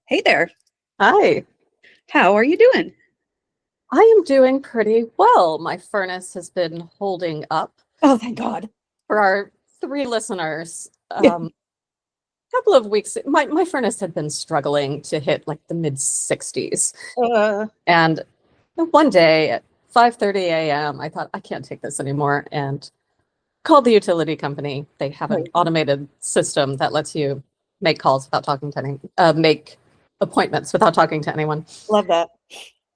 Hey there. Hi, How are you doing? I am doing pretty well. My furnace has been holding up. Oh, thank God. For our three listeners, Yeah. couple of weeks, my furnace had been struggling to hit like the mid 60s. Uh, And one day at 5:30 a.m., I thought, I can't take this anymore, and called the utility company. They have an right. automated system that lets you make calls without talking to make appointments without talking to anyone. Love that.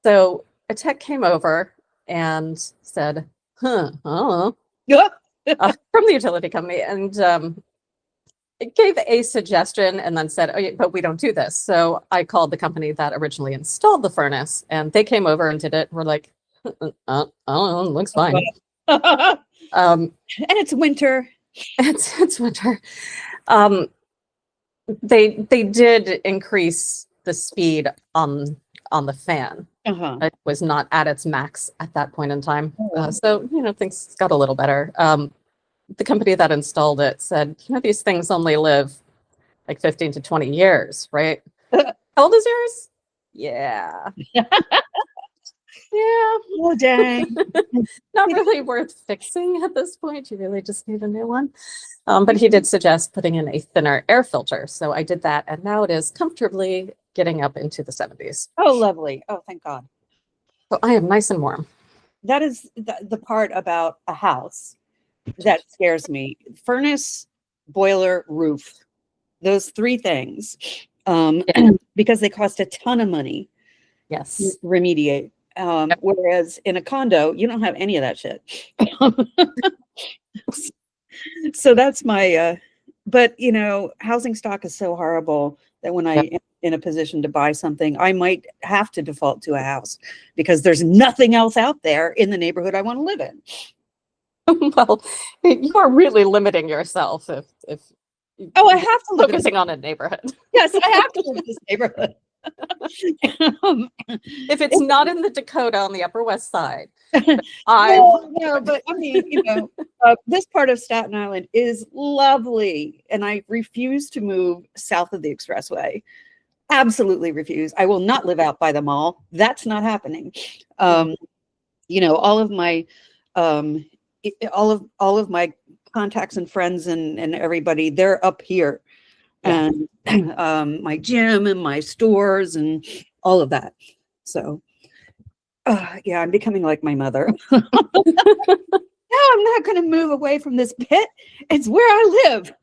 So a tech came over and said, I don't know, Yeah. from the utility company, and it gave a suggestion and then said, oh, yeah, but we don't do this. So I called the company that originally installed the furnace, and they came over and did it. We're like, I don't know, it looks fine. And Um, it's winter. it's winter. Um, they did increase the speed on the fan. Uh-huh. It was not at its max at that point in time. Oh. So, things got a little better. The company that installed it said, these things only live like 15 to 20 years, right? How old is yours? Yeah. Yeah. Oh, dang. Not really worth fixing at this point. You really just need a new one. But he did suggest putting in a thinner air filter. So I did that, and now it is comfortably getting up into the 70s. Oh, lovely. Oh, thank God. So I am nice and warm. That is the part about a house that scares me. Furnace, boiler, roof. Those three things. Yeah. Because they cost a ton of money to Yes. remediate. Yep. Whereas in a condo, you don't have any of that shit. So that's my but housing stock is so horrible that when I Yep. am in a position to buy something, I might have to default to a house because there's nothing else out there in the neighborhood I want to live in. Well, you are really limiting yourself if Oh, I you're have to live in this. focusing on a neighborhood. Yes, I have to live in this neighborhood. Um, If it's not in the Dakota on the Upper West Side, I no, but I mean, this part of Staten Island is lovely, and I refuse to move south of the expressway. Absolutely refuse. I will not live out by the mall. That's not happening. Um, all of my um all of my contacts and friends and everybody, they're up here. yeah. And my gym and my stores and all of that. So yeah, I'm becoming like my mother. No, I'm not going to move away from this pit. It's where I live.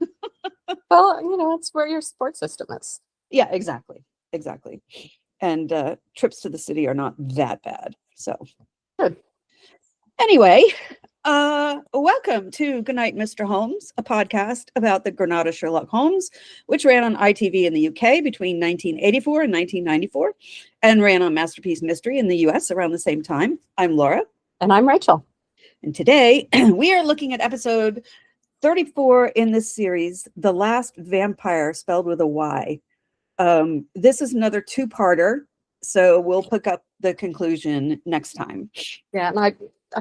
Well, it's where your support system is. Yeah, exactly. Exactly. And trips to the city are not that bad. So Good. anyway, welcome to Goodnight, Mr. Holmes, a podcast about the Granada Sherlock Holmes, which ran on ITV in the UK between 1984 and 1994 and ran on Masterpiece Mystery in the US around the same time. I'm Laura. And I'm Rachel. And today we are looking at episode 34 in this series, The Last Vampyre, spelled with a Y. This is another two-parter, so we'll pick up the conclusion next time. Yeah, and I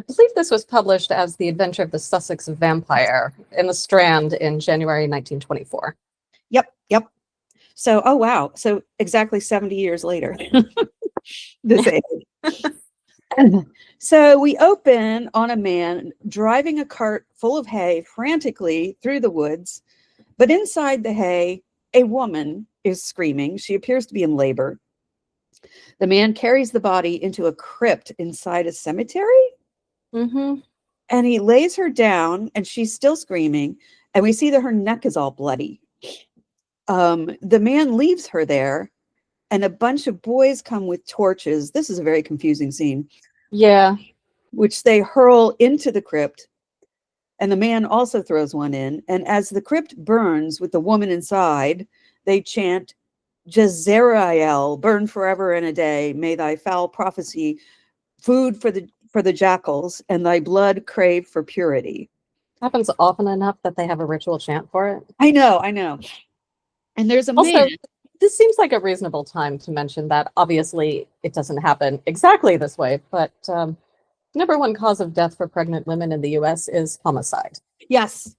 believe this was published as The Adventure of the Sussex Vampire in the Strand in January 1924. Yep. So, oh wow. So exactly 70 years later. This age. So we open on a man driving a cart full of hay frantically through the woods, but inside the hay, a woman is screaming. She appears to be in labor. The man carries the body into a crypt inside a cemetery, Mm-hmm. and he lays her down, and she's still screaming, and we see that her neck is all bloody. The man leaves her there, and a bunch of boys come with torches. This is a very confusing scene. Yeah. Which they hurl into the crypt, and the man also throws one in. And as the crypt burns with the woman inside, they chant, Jezreel, burn forever and a day. May thy foul prophecy food for the jackals, and thy blood crave for purity. Happens often enough that they have a ritual chant for it. I know. And there's a Also, man. this seems like a reasonable time to mention that obviously it doesn't happen exactly this way, but number one cause of death for pregnant women in the US is homicide. Yes.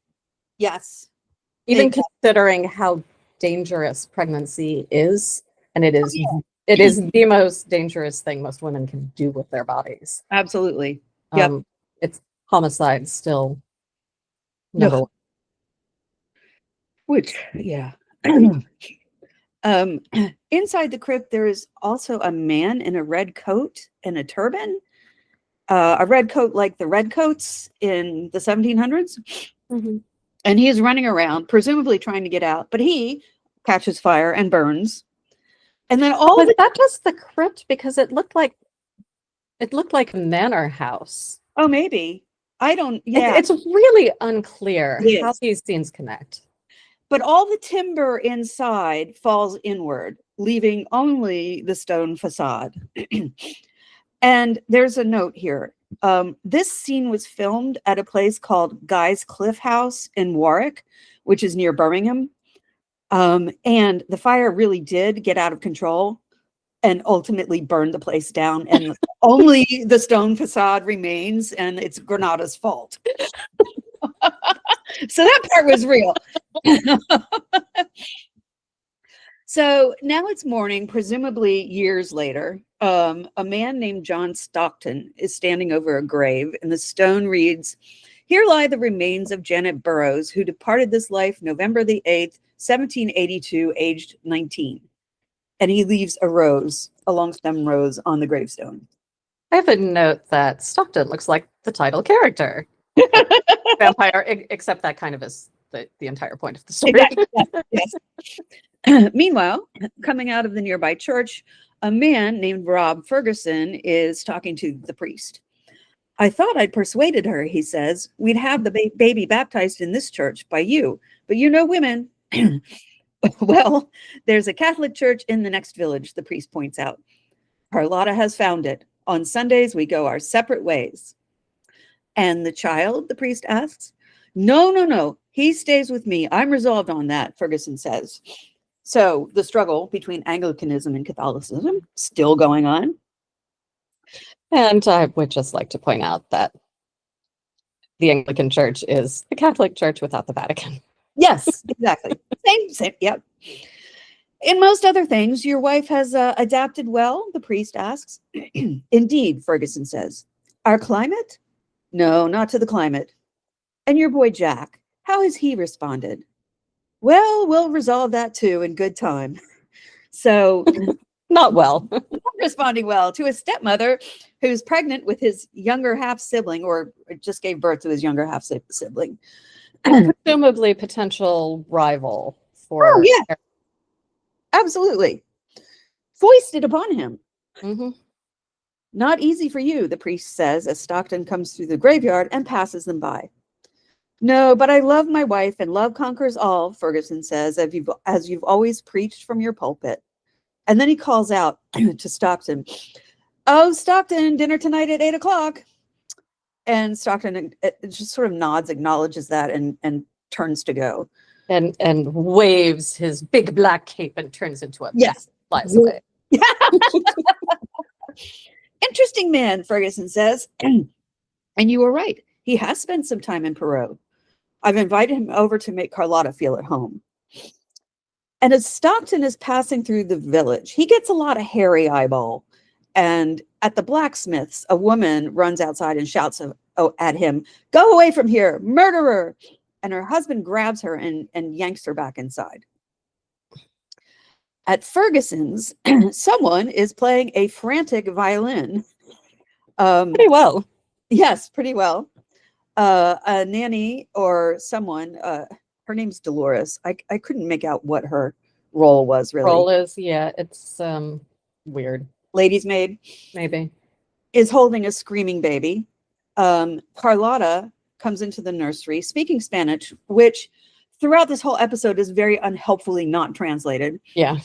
Even considering how dangerous pregnancy is, And it is the most dangerous thing most women can do with their bodies. Absolutely. Yep. It's homicide still No. number one. Which, yeah. Inside the crypt, there is also a man in a red coat and a turban. A red coat like the redcoats in the 1700s. Mm-hmm. And he is running around, presumably trying to get out, but he catches fire and burns. And then Was that just the crypt? Because it looked like a manor house. Oh, maybe. I don't, yeah. It's really unclear how Yes. these scenes connect. But all the timber inside falls inward, leaving only the stone facade. And there's a note here. This scene was filmed at a place called Guy's Cliff House in Warwick, which is near Birmingham. And the fire really did get out of control and ultimately burned the place down. And only the stone facade remains, and it's Granada's fault. So that part was real. So now it's morning, presumably years later. A man named John Stockton is standing over a grave, and the stone reads, "Here lie the remains of Janet Burrows, who departed this life November the 8th, 1782, aged 19. And he leaves a rose, a long stem rose, on the gravestone. I have a note that Stockton looks like the title character. Vampire, except that kind of is the entire point of the story. Exactly. Yes. Meanwhile, coming out of the nearby church, a man named Rob Ferguson is talking to the priest. "I thought I'd persuaded her," he says. "We'd have the baby baptized in this church by you, but you know women." "Well, there's a Catholic church in the next village," the priest points out. "Carlotta has found it. On Sundays, we go our separate ways." "And the child?" the priest asks. No. He stays with me. I'm resolved on that," Ferguson says. So the struggle between Anglicanism and Catholicism still going on. And I would just like to point out that the Anglican Church is the Catholic Church without the Vatican. Yes, exactly. Same. Yep. "In most other things, your wife has adapted well?" the priest asks. "Indeed," Ferguson says. "Our climate?" "No, not to the climate." "And your boy Jack, how has he responded?" "Well, we'll resolve that too in good time." So Not well. responding well to a stepmother who's pregnant with his younger half sibling, or just gave birth to his younger half sibling. Presumably potential rival for. Oh, yeah. Absolutely. Foisted upon him. Mm-hmm. "Not easy for you," the priest says as Stockton comes through the graveyard and passes them by. "No, but I love my wife, and love conquers all," Ferguson says, as you've always preached from your pulpit. And then he calls out to Stockton, "Oh, Stockton, dinner tonight at 8:00. And Stockton just sort of nods, acknowledges that, and turns to go. And waves his big black cape and turns into a Yes. flies away. "Interesting man," Ferguson says. "And you were right. He has spent some time in Peru. I've invited him over to make Carlotta feel at home." And as Stockton is passing through the village, he gets a lot of hairy eyeball. And at the blacksmith's, a woman runs outside and shouts at him, "Go away from here, murderer!" And her husband grabs her and yanks her back inside. At Ferguson's, someone is playing a frantic violin. Pretty well. Yes, pretty well. A nanny or someone, her name's Dolores. I couldn't make out what her role was really. Role is, yeah, it's weird. Lady's maid. Maybe. Is holding a screaming baby. Carlotta comes into the nursery speaking Spanish, which throughout this whole episode is very unhelpfully not translated. Yeah.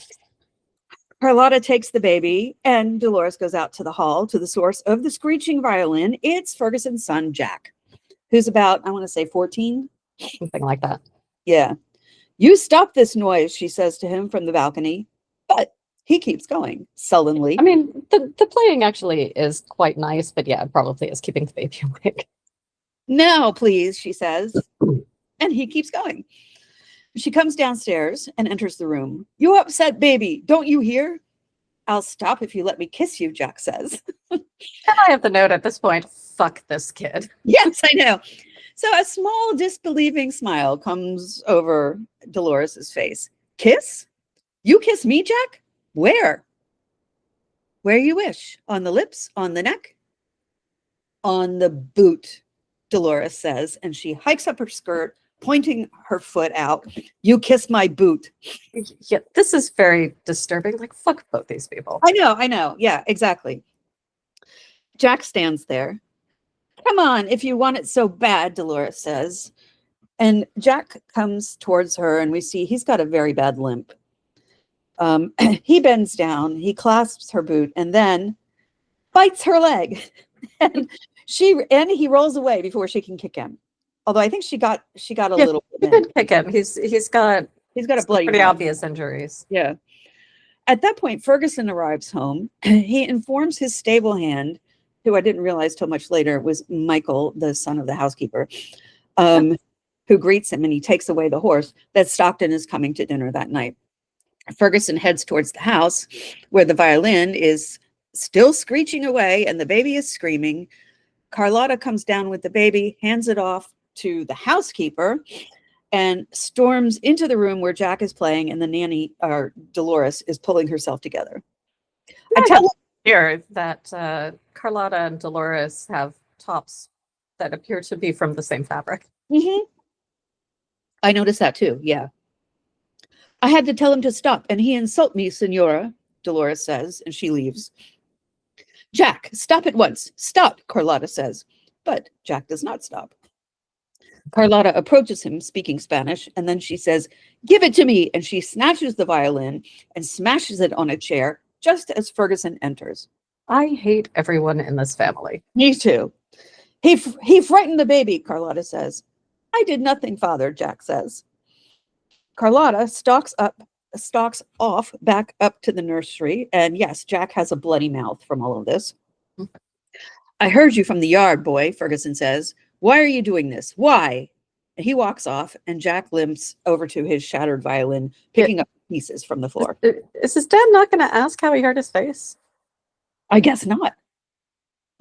Carlotta takes the baby, and Dolores goes out to the hall to the source of the screeching violin. It's Ferguson's son, Jack, who's about, I want to say 14. Something like that. Yeah. "You stop this noise," she says to him from the balcony. But he keeps going sullenly. I mean, the playing actually is quite nice, but yeah, it probably is keeping the baby awake. "Now, please," she says. And he keeps going. She comes downstairs and enters the room. You upset baby, don't you hear? I'll stop if you let me kiss you, Jack says. And I have the note at this point, fuck this kid. Yes, I know. So a small disbelieving smile comes over Dolores's face. Kiss? You kiss me, Jack? Where? Where you wish. On the lips, on the neck, on the boot, Dolores says, and she hikes up her skirt, pointing her foot out. You kiss my boot. Yeah, this is very disturbing. Like, fuck both these people. I know. Yeah, exactly. Jack stands there. Come on, if you want it so bad, Dolores says. And Jack comes towards her, and we see he's got a very bad limp. He bends down, he clasps her boot, and then bites her leg. and he rolls away before she can kick him. Although I think she got a little bit. He did kick him. He's got a bloody pretty mouth. obvious injuries. Yeah. At that point, Ferguson arrives home. He informs his stable hand, who I didn't realize till much later was Michael, the son of the housekeeper, who greets him, and he takes away the horse, that Stockton is coming to dinner that night. Ferguson heads towards the house, where the violin is still screeching away and the baby is screaming. Carlotta comes down with the baby, hands it off to the housekeeper, and storms into the room where Jack is playing, and the nanny, or Dolores, is pulling herself together. I tell here that Carlotta and Dolores have tops that appear to be from the same fabric. Mm-hmm. I noticed that too, yeah. I had to tell him to stop, and he insult me, Senora, Dolores says, and she leaves. Jack, stop at once. Stop, Carlotta says. But Jack does not stop. Carlotta approaches him, speaking Spanish, and then she says, give it to me, and she snatches the violin and smashes it on a chair just as Ferguson enters. I hate everyone in this family. Me too. He frightened the baby, Carlotta says. I did nothing, Father, Jack says. Carlotta stalks off back up to the nursery, and yes, Jack has a bloody mouth from all of this. I heard you from the yard, boy, Ferguson says. Why are you doing this? Why? And he walks off, and Jack limps over to his shattered violin, picking up pieces from the floor. Is his dad not going to ask how he hurt his face? I guess not.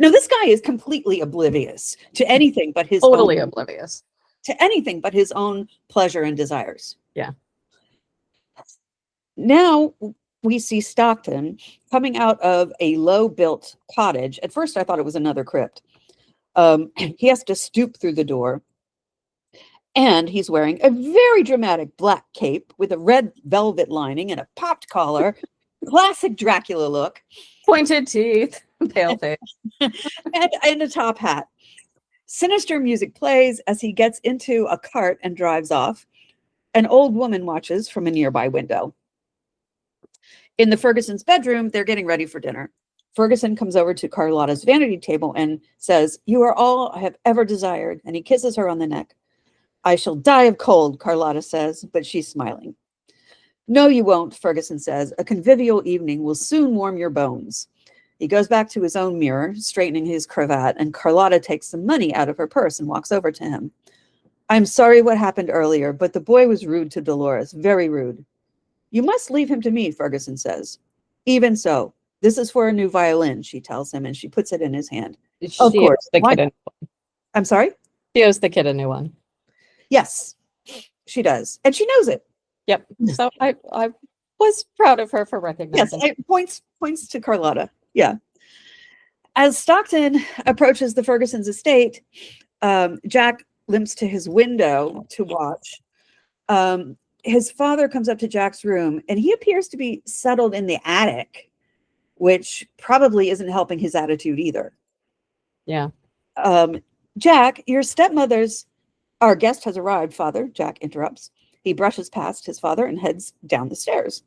No, this guy is completely oblivious to anything but his oblivious to anything but his own pleasure and desires. Yeah. Now we see Stockton coming out of a low-built cottage. At first, I thought it was another crypt. He has to stoop through the door, and he's wearing a very dramatic black cape with a red velvet lining and a popped collar, classic Dracula look. Pointed teeth, pale face. and a top hat. Sinister music plays as he gets into a cart and drives off. An old woman watches from a nearby window. In the Ferguson's bedroom, they're getting ready for dinner. Ferguson comes over to Carlotta's vanity table and says, you are all I have ever desired, and he kisses her on the neck. I shall die of cold, Carlotta says, but she's smiling. No, you won't, Ferguson says. A convivial evening will soon warm your bones. He goes back to his own mirror, straightening his cravat, and Carlotta takes some money out of her purse and walks over to him. I'm sorry what happened earlier, but the boy was rude to Dolores, very rude. You must leave him to me, Ferguson says. Even so, this is for a new violin, she tells him, and she puts it in his hand. Of course. I'm sorry? She owes the kid a new one. Yes, she does. And she knows it. Yep. So I was proud of her for recognizing. Yes, points to Carlotta. Yeah. As Stockton approaches the Ferguson's estate, Jack limps to his window to watch. His father comes up to Jack's room, and he appears to be settled in the attic, which probably isn't helping his attitude either. Yeah. Jack, our guest has arrived, Father, Jack interrupts. He brushes past his father and heads down the stairs.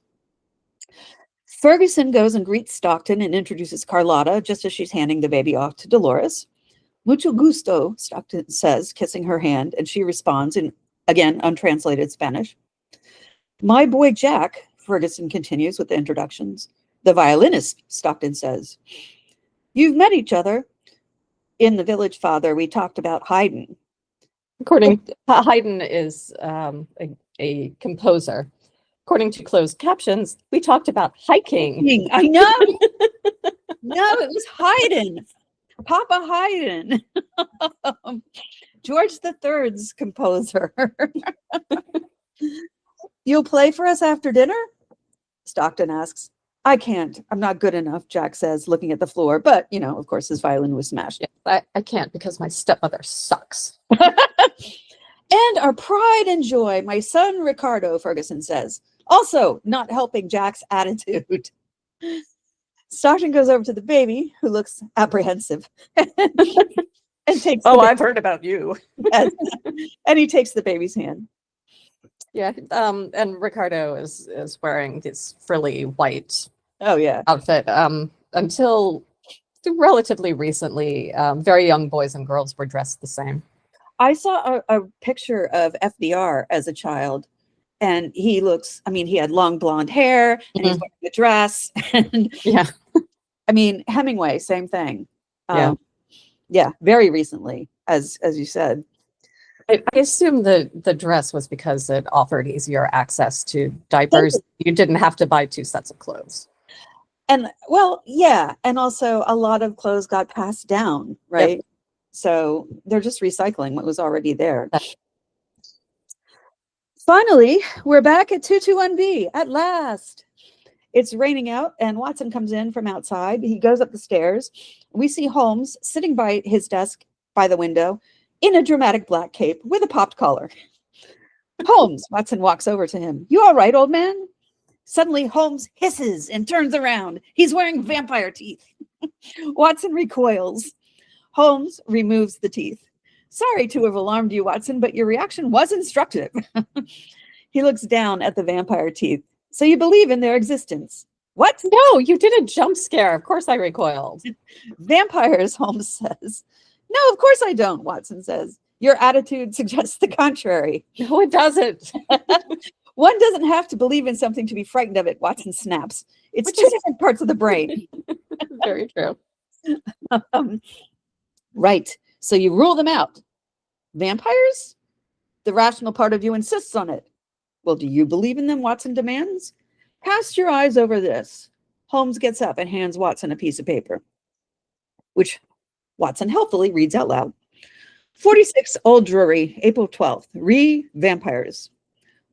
Ferguson goes and greets Stockton and introduces Carlotta just as she's handing the baby off to Dolores. Mucho gusto, Stockton says, kissing her hand, and she responds in, again, untranslated Spanish. My boy Jack, Ferguson continues with the introductions. The violinist, Stockton says. You've met each other. In the village, Father, we talked about Haydn. Haydn is a composer. According to closed captions, we talked about hiking. I know. No, it was Haydn. Papa Haydn. George III's composer. You'll play for us after dinner? Stockton asks. I can't. I'm not good enough, Jack says, looking at the floor. But, of course, his violin was smashed. Yeah, I can't because my stepmother sucks. And our pride and joy, my son Ricardo, Ferguson says. Also, not helping Jack's attitude. Stockton goes over to the baby, who looks apprehensive, and takes. I've heard about you. Yes. And he takes the baby's hand. Yeah, and Ricardo is wearing this frilly white outfit. Until relatively recently, very young boys and girls were dressed the same. I saw a picture of FDR as a child, and he had long blonde hair, and he's wearing a dress. And yeah, Hemingway, same thing. Very recently, as you said. I assume the dress was because it offered easier access to diapers. You didn't have to buy 2 sets of clothes. And and also a lot of clothes got passed down, right? Yep. So they're just recycling what was already there. Finally, we're back at 221B at last. It's raining out, and Watson comes in from outside. He goes up the stairs. We see Holmes sitting by his desk by the window in a dramatic black cape with a popped collar. Holmes, Watson walks over to him. You all right, old man? Suddenly, Holmes hisses and turns around. He's wearing vampire teeth. Watson recoils. Holmes removes the teeth. Sorry to have alarmed you, Watson, but your reaction was instructive. He looks down at the vampire teeth. So you believe in their existence? What? No, you did a jump scare. Of course I recoiled. Vampires, Holmes says. No, of course I don't, Watson says. Your attitude suggests the contrary. No, it doesn't. One doesn't have to believe in something to be frightened of it, Watson snaps. It's two different parts of the brain. Very true. Right. So you rule them out. Vampires? The rational part of you insists on it. Well, do you believe in them, Watson demands? Cast your eyes over this. Holmes gets up and hands Watson a piece of paper, which Watson helpfully reads out loud. 46 Old Drury, April 12th. Vampires.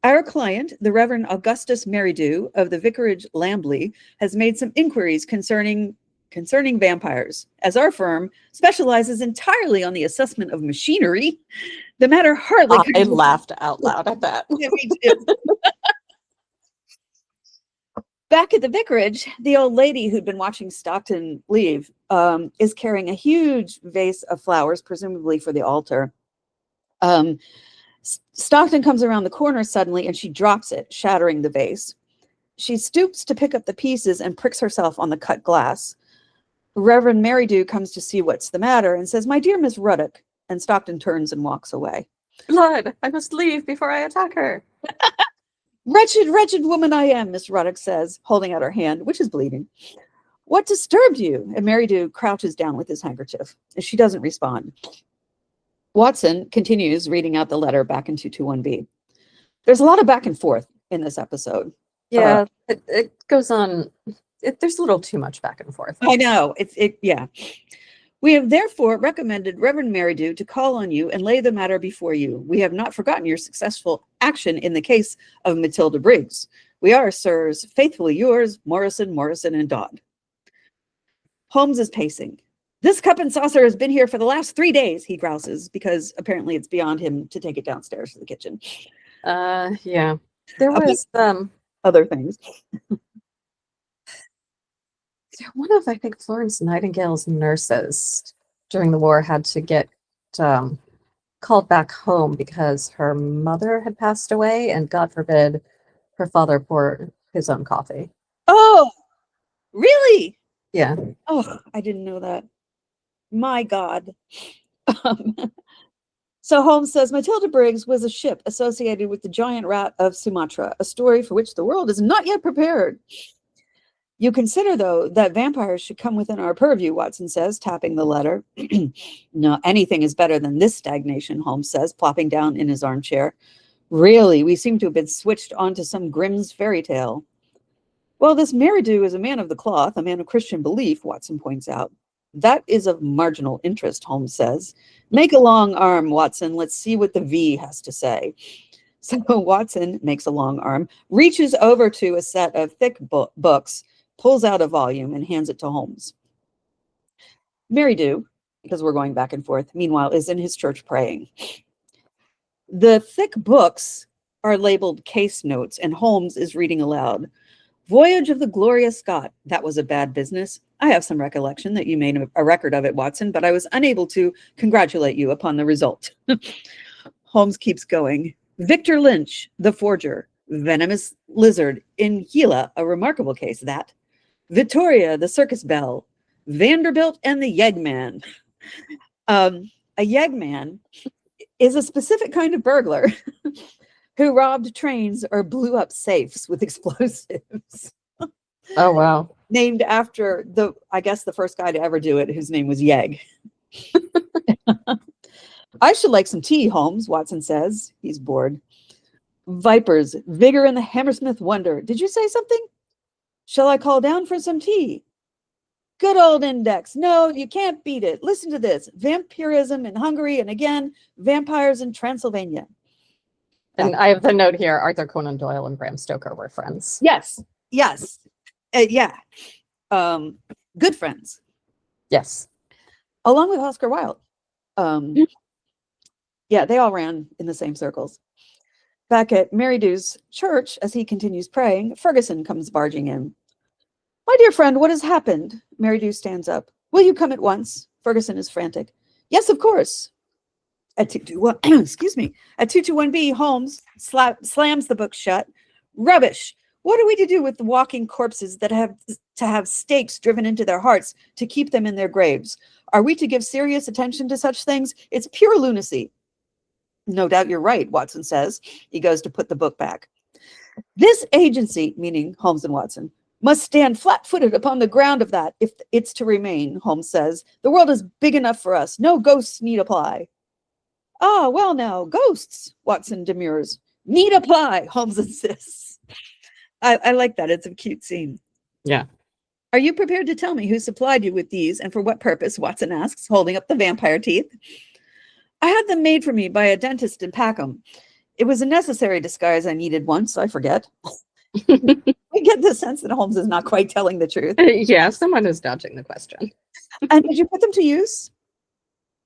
Our client, the Reverend Augustus Merridew of the Vicarage Lambley, has made some inquiries concerning vampires. As our firm specializes entirely on the assessment of machinery, the matter hardly... I laughed out loud at that. Yeah, me too. Back at the vicarage, the old lady who'd been watching Stockton leave is carrying a huge vase of flowers, presumably for the altar. Stockton comes around the corner suddenly and she drops it, shattering the vase. She stoops to pick up the pieces and pricks herself on the cut glass. Reverend Merridew comes to see what's the matter and says, My dear Miss Ruddock, and Stockton turns and walks away. Blood, I must leave before I attack her. Wretched, wretched woman I am, Miss Ruddock says, holding out her hand, which is bleeding. What disturbed you? And Merridew crouches down with his handkerchief. She doesn't respond. Watson continues reading out the letter back in 221B. There's a lot of back and forth in this episode. Yeah, it goes on. There's a little too much back and forth. I know. Yeah. We have therefore recommended Reverend Merridew to call on you and lay the matter before you. We have not forgotten your successful action in the case of Matilda Briggs. We are, sirs, faithfully yours, Morrison, and Dodd. Holmes is pacing. This cup and saucer has been here for the last 3 days, he grouses, because apparently it's beyond him to take it downstairs to the kitchen. Yeah. There was other things. One of, I think, Florence Nightingale's nurses during the war had to get called back home because her mother had passed away, and God forbid her father poured his own coffee. Oh, really? Yeah. Oh, I didn't know that. My God. So Holmes says, Matilda Briggs was a ship associated with the giant rat of Sumatra, a story for which the world is not yet prepared. You consider, though, that vampires should come within our purview, Watson says, tapping the letter. No, anything is better than this stagnation, Holmes says, plopping down in his armchair. Really, we seem to have been switched onto some Grimm's fairy tale. Well, this Meridew is a man of the cloth, a man of Christian belief, Watson points out. That is of marginal interest, Holmes says. Make a long arm, Watson. Let's see what the V has to say. So Watson makes a long arm, reaches over to a set of thick books, pulls out a volume, and hands it to Holmes. Meridew, because we're going back and forth, meanwhile, is in his church praying. The thick books are labeled case notes, and Holmes is reading aloud. Voyage of the Gloria Scott. That was a bad business. I have some recollection that you made a record of it, Watson, but I was unable to congratulate you upon the result. Holmes keeps going. Victor Lynch, the forger. Venomous lizard in Gila, a remarkable case, that. Vittoria, the circus belle. Vanderbilt and the Yeggman. A Yeggman is a specific kind of burglar who robbed trains or blew up safes with explosives. Oh, wow. Named after I guess the first guy to ever do it, whose name was Yegg. I should like some tea, Holmes, Watson says. He's bored. Vipers, Vigor and the Hammersmith Wonder. Did you say something? Shall I call down for some tea? Good old index. No, you can't beat it. Listen to this. Vampirism in Hungary, and again, vampires in Transylvania. And I have the note here, Arthur Conan Doyle and Bram Stoker were friends. Yes. Yeah. Good friends. Yes. Along with Oscar Wilde. Yeah, they all ran in the same circles. Back at Meridew's church, as he continues praying, Ferguson comes barging in. My dear friend, what has happened? Meridew stands up. Will you come at once? Ferguson is frantic. Yes, of course. At 221, excuse me. At 221B, Holmes slams the book shut. Rubbish. What are we to do with the walking corpses that have to have stakes driven into their hearts to keep them in their graves? Are we to give serious attention to such things? It's pure lunacy. No doubt you're right, Watson says. He goes to put the book back. This agency, meaning Holmes and Watson, must stand flat-footed upon the ground of that if it's to remain, Holmes says. The world is big enough for us. No ghosts need apply. Ah, well now, ghosts, Watson demurs. Need apply, Holmes insists. I like that. It's a cute scene. Yeah. Are you prepared to tell me who supplied you with these and for what purpose? Watson asks, holding up the vampire teeth. I had them made for me by a dentist in Packham. It was a necessary disguise I needed once. I forget. I get the sense that Holmes is not quite telling the truth. Yeah, someone is dodging the question. And did you put them to use?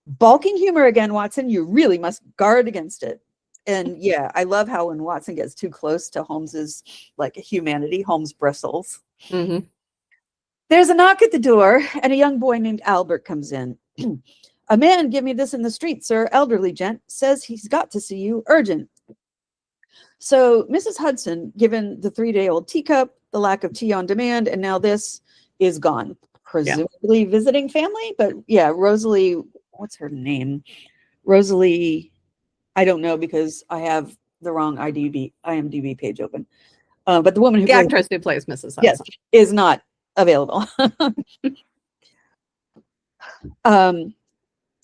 Balking humor again, Watson. You really must guard against it. And yeah, I love how when Watson gets too close to Holmes's like humanity, Holmes bristles. Mm-hmm. There's a knock at the door, and a young boy named Albert comes in. A man give me this in the street, sir. Elderly gent says he's got to see you, urgent. So Mrs. Hudson, given the 3-day-old teacup, the lack of tea on demand, and now this is gone. Presumably visiting family, but yeah, Rosalie, what's her name? Rosalie, I don't know because I have the wrong IMDb page open. But the woman who the actress who plays Mrs. Hudson. Yes, is not available.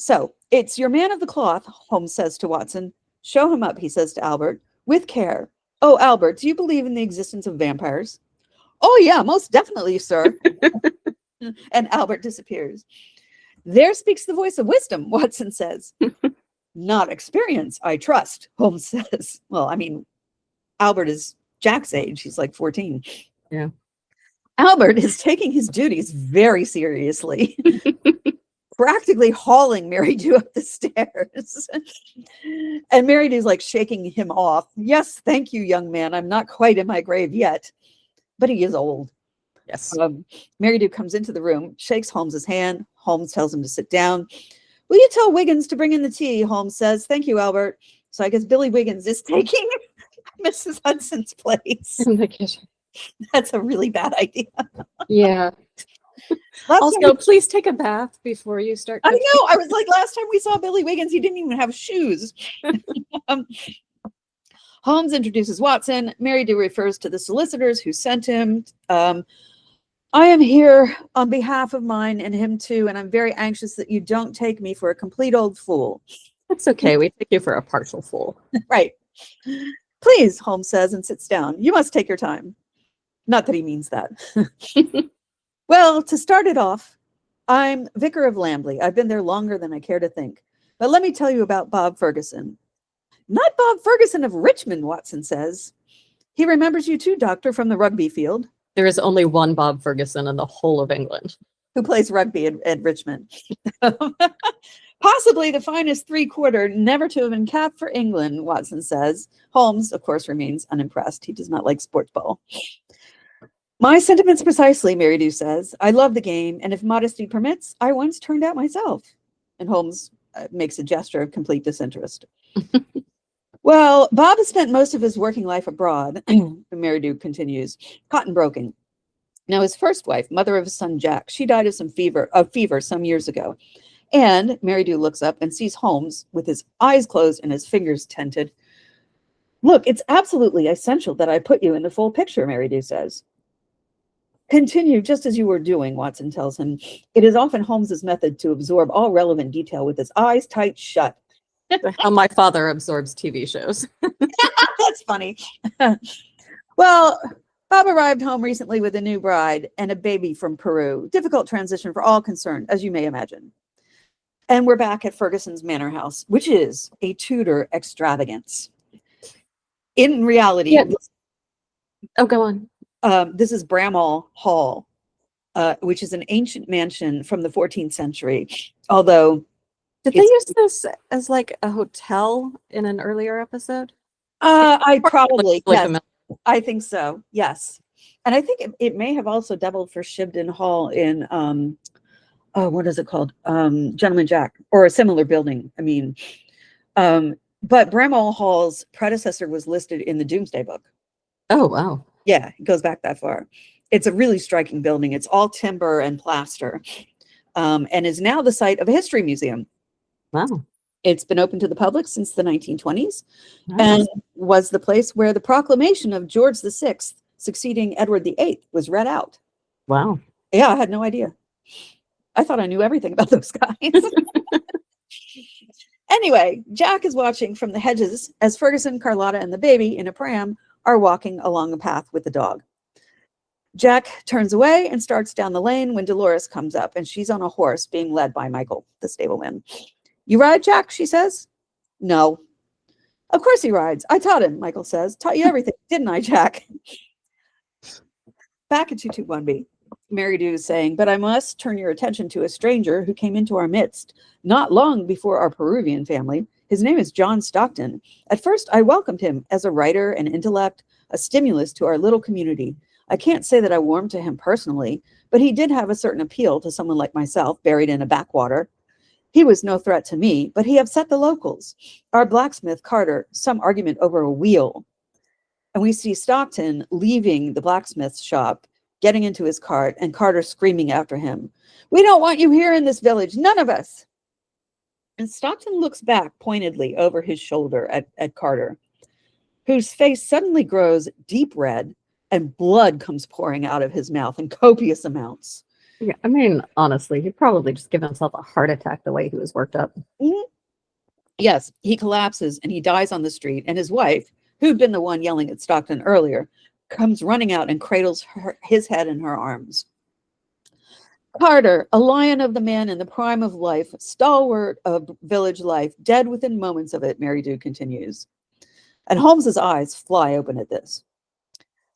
So it's your man of the cloth, Holmes says to Watson. Show him up, he says to Albert, with care. Oh, Albert, do you believe in the existence of vampires? Oh, yeah, most definitely, sir. And Albert disappears. There speaks the voice of wisdom, Watson says. Not experience, I trust, Holmes says. Well, I mean, Albert is Jack's age. He's like 14. Yeah. Albert is taking his duties very seriously. Practically hauling Meridew up the stairs. And Meridew's like shaking him off. Yes, thank you, young man. I'm not quite in my grave yet. But he is old. Yes. Meridew comes into the room, shakes Holmes's hand. Holmes tells him to sit down. Will you tell Wiggins to bring in the tea? Holmes says. Thank you, Albert. So I guess Billy Wiggins is taking Mrs. Hudson's place. In the kitchen. That's a really bad idea. Yeah. Also, please take a bath before you start cooking. I know. I was like, last time we saw Billy Wiggins, he didn't even have shoes. Holmes introduces Watson. Meridew refers to the solicitors who sent him. I am here on behalf of mine and him too, and I'm very anxious that you don't take me for a complete old fool. That's okay. We take you for a partial fool. Right. Please, Holmes says and sits down. You must take your time. Not that he means that. Well, to start it off, I'm Vicar of Lambley. I've been there longer than I care to think. But let me tell you about Bob Ferguson. Not Bob Ferguson of Richmond, Watson says. He remembers you too, Doctor, from the rugby field. There is only one Bob Ferguson in the whole of England. Who plays rugby at Richmond. Possibly the finest three-quarter never to have been capped for England, Watson says. Holmes, of course, remains unimpressed. He does not like sports ball. My sentiments precisely, Meridew says. I love the game, and if modesty permits, I once turned out myself. And Holmes makes a gesture of complete disinterest. Well, Bob has spent most of his working life abroad, Meridew continues, cotton broking. Now, his first wife, mother of his son Jack, she died of fever some years ago. And Meridew looks up and sees Holmes with his eyes closed and his fingers tented. Look, it's absolutely essential that I put you in the full picture, Meridew says. Continue just as you were doing, Watson tells him. It is often Holmes's method to absorb all relevant detail with his eyes tight shut. How my father absorbs TV shows. That's funny. Well, Bob arrived home recently with a new bride and a baby from Peru. Difficult transition for all concerned, as you may imagine. And we're back at Ferguson's Manor House, which is a Tudor extravagance. In reality, Yeah. Oh, go on. This is Bramall Hall, which is an ancient mansion from the 14th century. Although, did they use this as like a hotel in an earlier episode? I probably, like yes, I think so. Yes, and I think it may have also doubled for Shibden Hall in what is it called? Gentleman Jack, or a similar building. I mean, but Bramall Hall's predecessor was listed in the Doomsday Book. Oh, wow. Yeah, it goes back that far. It's a really striking building. It's all timber and plaster, and is now the site of a history museum. Wow. It's been open to the public since the 1920s, Nice. and was the place where the proclamation of George VI succeeding Edward VIII was read out. Wow. Yeah, I had no idea. I thought I knew everything about those guys. Anyway, Jack is watching from the hedges as Ferguson, Carlotta, and the baby in a pram are walking along a path with the dog. Jack turns away and starts down the lane when Dolores comes up, and she's on a horse being led by Michael, the stableman. You ride, Jack, she says. No. Of course he rides. I taught him, Michael says. Taught you everything, didn't I, Jack? Back at 221B, Meridew is saying, but I must turn your attention to a stranger who came into our midst not long before our Peruvian family. His name is John Stockton. At first, I welcomed him as a writer and intellect, a stimulus to our little community. I can't say that I warmed to him personally, but he did have a certain appeal to someone like myself, buried in a backwater. He was no threat to me, but he upset the locals. Our blacksmith, Carter, some argument over a wheel. And we see Stockton leaving the blacksmith's shop, getting into his cart, and Carter screaming after him, "We don't want you here in this village, none of us." And Stockton looks back pointedly over his shoulder at Carter, whose face suddenly grows deep red and blood comes pouring out of his mouth in copious amounts. Yeah, I mean, honestly, he'd probably just give himself a heart attack the way he was worked up. Mm-hmm. Yes, he collapses and he dies on the street, and his wife, who'd been the one yelling at Stockton earlier, comes running out and cradles his head in her arms. Carter, a lion of the man in the prime of life, stalwart of village life, dead within moments of it, Meridew continues. And Holmes's eyes fly open at this.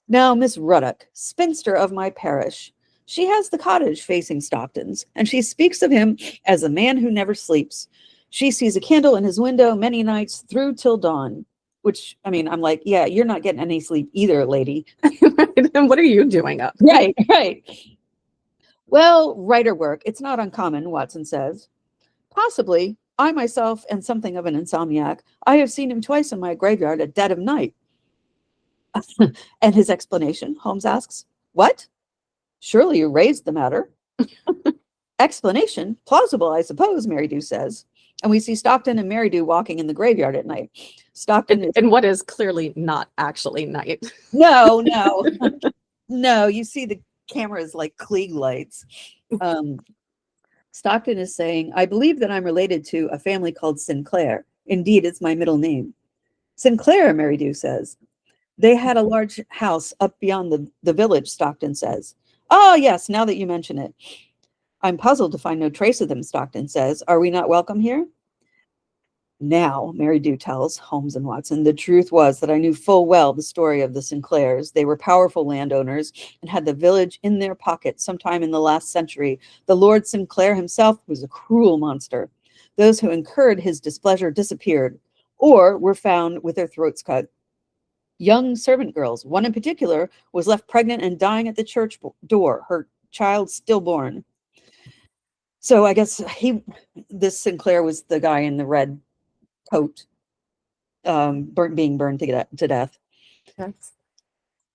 Now, Miss Ruddock, spinster of my parish, she has the cottage facing Stockton's, and she speaks of him as a man who never sleeps. She sees a candle in his window many nights through till dawn, which, I mean, I'm like, yeah, you're not getting any sleep either, lady. And what are you doing up? Right, right. Well, writer work, it's not uncommon, Watson says. Possibly. I myself am something of an insomniac. I have seen him twice in my graveyard at dead of night. And his explanation, Holmes asks, what? Surely you raised the matter. Explanation? Plausible, I suppose, Meridew says. And we see Stockton and Meridew walking in the graveyard at night. Stockton is... And what is clearly not actually night. No. No, you see the cameras like Klieg lights. Stockton is saying, I believe that I'm related to a family called Sinclair. Indeed, it's my middle name. Sinclair, Mary Dew says. They had a large house up beyond the village, Stockton says. Oh, yes, now that you mention it. I'm puzzled to find no trace of them, Stockton says. Are we not welcome here? Now, Mary Dew tells Holmes and Watson, the truth was that I knew full well the story of the Sinclairs. They were powerful landowners and had the village in their pocket sometime in the last century. The Lord Sinclair himself was a cruel monster. Those who incurred his displeasure disappeared or were found with their throats cut. Young servant girls, one in particular, was left pregnant and dying at the church door, her child stillborn. So I guess this Sinclair was the guy in the red coat, being burned to death. Yes.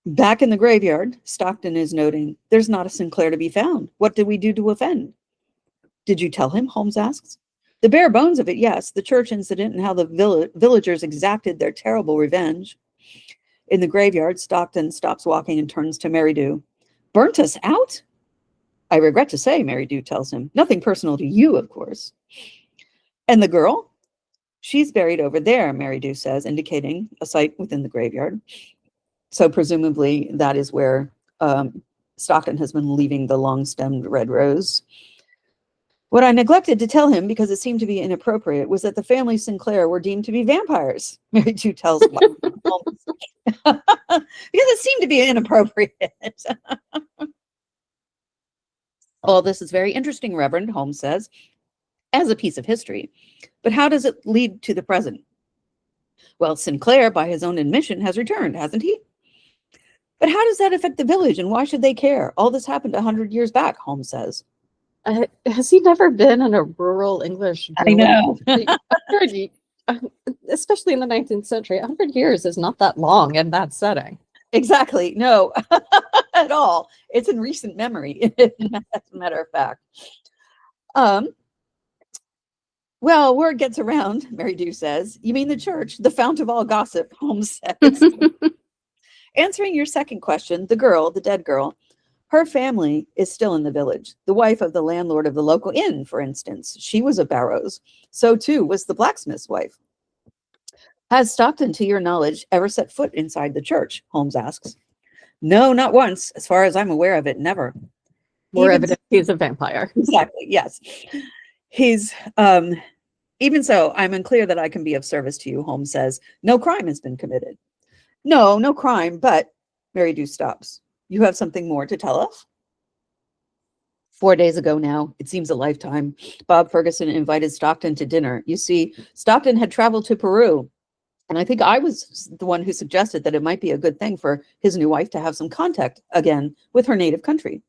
Back in the graveyard, Stockton is noting, there's not a Sinclair to be found. What did we do to offend? Did you tell him? Holmes asks. The bare bones of it, yes. The church incident and how the villagers exacted their terrible revenge. In the graveyard, Stockton stops walking and turns to Mary Dew. Burnt us out? I regret to say, Mary Dew tells him. Nothing personal to you, of course. And the girl? She's buried over there, Mary Dew says, indicating a site within the graveyard. So presumably that is where Stockton has been leaving the long-stemmed red rose. What I neglected to tell him, because it seemed to be inappropriate, was that the family Sinclair were deemed to be vampires. Mary Dew tells Holmes. Because it seemed to be inappropriate. All this is very interesting, Reverend, Holmes says, as a piece of history. But how does it lead to the present? Well, Sinclair, by his own admission, has returned, hasn't he? But how does that affect the village, and why should they care? All this happened 100 years back, Holmes says. Has he never been in a rural English village? I know. Especially in the 19th century, 100 years is not that long in that setting. Exactly. No, at all. It's in recent memory, as a matter of fact. Well, word gets around, Mary Dew says. You mean the church, the fount of all gossip, Holmes says. Answering your second question, the girl, the dead girl, her family is still in the village. The wife of the landlord of the local inn, for instance, she was a Barrows. So too was the blacksmith's wife. Has Stockton, to your knowledge, ever set foot inside the church? Holmes asks. No, not once. As far as I'm aware of it, never. More evidence he's a vampire. Exactly, yes. He's, even so, I'm unclear that I can be of service to you, Holmes says. No crime has been committed. No crime, but Mary Dew stops. You have something more to tell us? 4 days ago now, it seems a lifetime, Bob Ferguson invited Stockton to dinner. You see, Stockton had traveled to Peru, and I think I was the one who suggested that it might be a good thing for his new wife to have some contact again with her native country.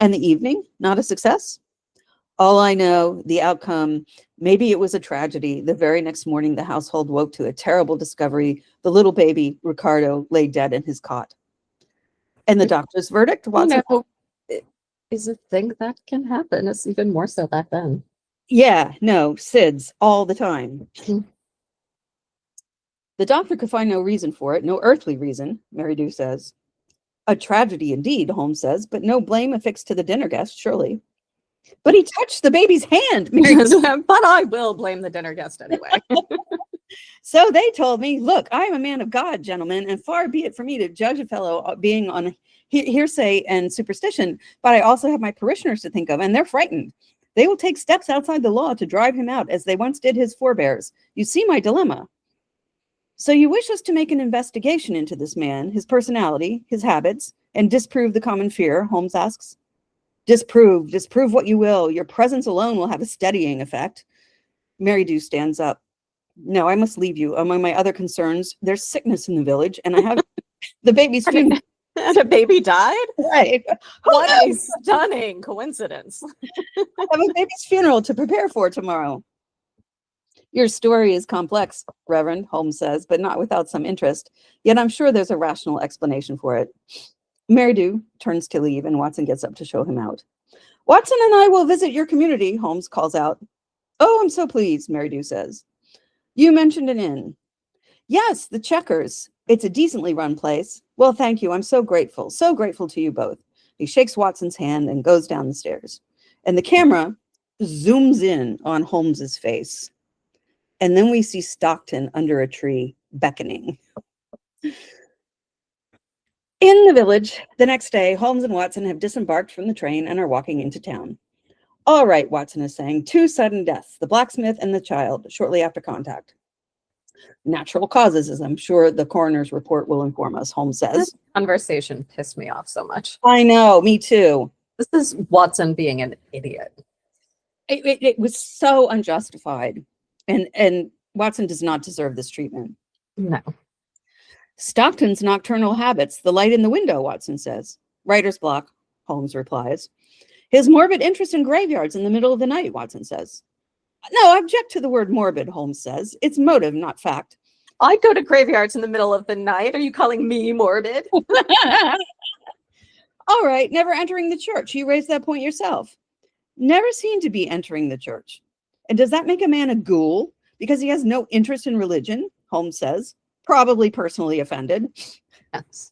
And the evening, not a success? All I know, the outcome, maybe it was a tragedy. The very next morning, the household woke to a terrible discovery. The little baby, Ricardo, lay dead in his cot. And the doctor's verdict? Watson? It is a thing that can happen. It's even more so back then. Yeah, no, SIDS all the time. The doctor could find no reason for it, no earthly reason, Mary Dew says. A tragedy indeed, Holmes says, but no blame affixed to the dinner guest, surely. But he touched the baby's hand. But I will blame the dinner guest anyway. So they told me, look, I am a man of God, gentlemen, and far be it for me to judge a fellow being on hearsay and superstition, but I also have my parishioners to think of, and they're frightened. They will take steps outside the law to drive him out, as they once did his forebears. You see my dilemma. So you wish us to make an investigation into this man, his personality, his habits, and disprove the common fear, Holmes asks. Disprove what you will. Your presence alone will have a steadying effect. Mary Dew stands up. No, I must leave you. Among my other concerns, there's sickness in the village, and I have the baby's funeral. And a baby died? Right. What a stunning coincidence. I have a baby's funeral to prepare for tomorrow. Your story is complex, Reverend, Holmes says, but not without some interest. Yet I'm sure there's a rational explanation for it. Mary Dew turns to leave, and Watson gets up to show him out. Watson and I will visit your community, Holmes calls out. Oh, I'm so pleased, Mary Dew says. You mentioned an inn. Yes, the Checkers. It's a decently run place. Well, thank you. I'm so grateful to you both. He shakes Watson's hand and goes down the stairs. And the camera zooms in on Holmes's face. And then we see Stockton under a tree, beckoning. In the village, the next day, Holmes and Watson have disembarked from the train and are walking into town. All right, Watson is saying, 2 sudden deaths, the blacksmith and the child, shortly after contact. Natural causes, as I'm sure the coroner's report will inform us, Holmes says. This conversation pissed me off so much. I know, me too. This is Watson being an idiot. It was so unjustified. And Watson does not deserve this treatment. No. Stockton's nocturnal habits, the light in the window, Watson says. Writer's block, Holmes replies. His morbid interest in graveyards in the middle of the night, Watson says. No, I object to the word morbid, Holmes says. It's motive, not fact. I go to graveyards in the middle of the night. Are you calling me morbid? All right, never entering the church. You raised that point yourself. Never seemed to be entering the church. And does that make a man a ghoul because he has no interest in religion? Holmes says, probably personally offended. Yes.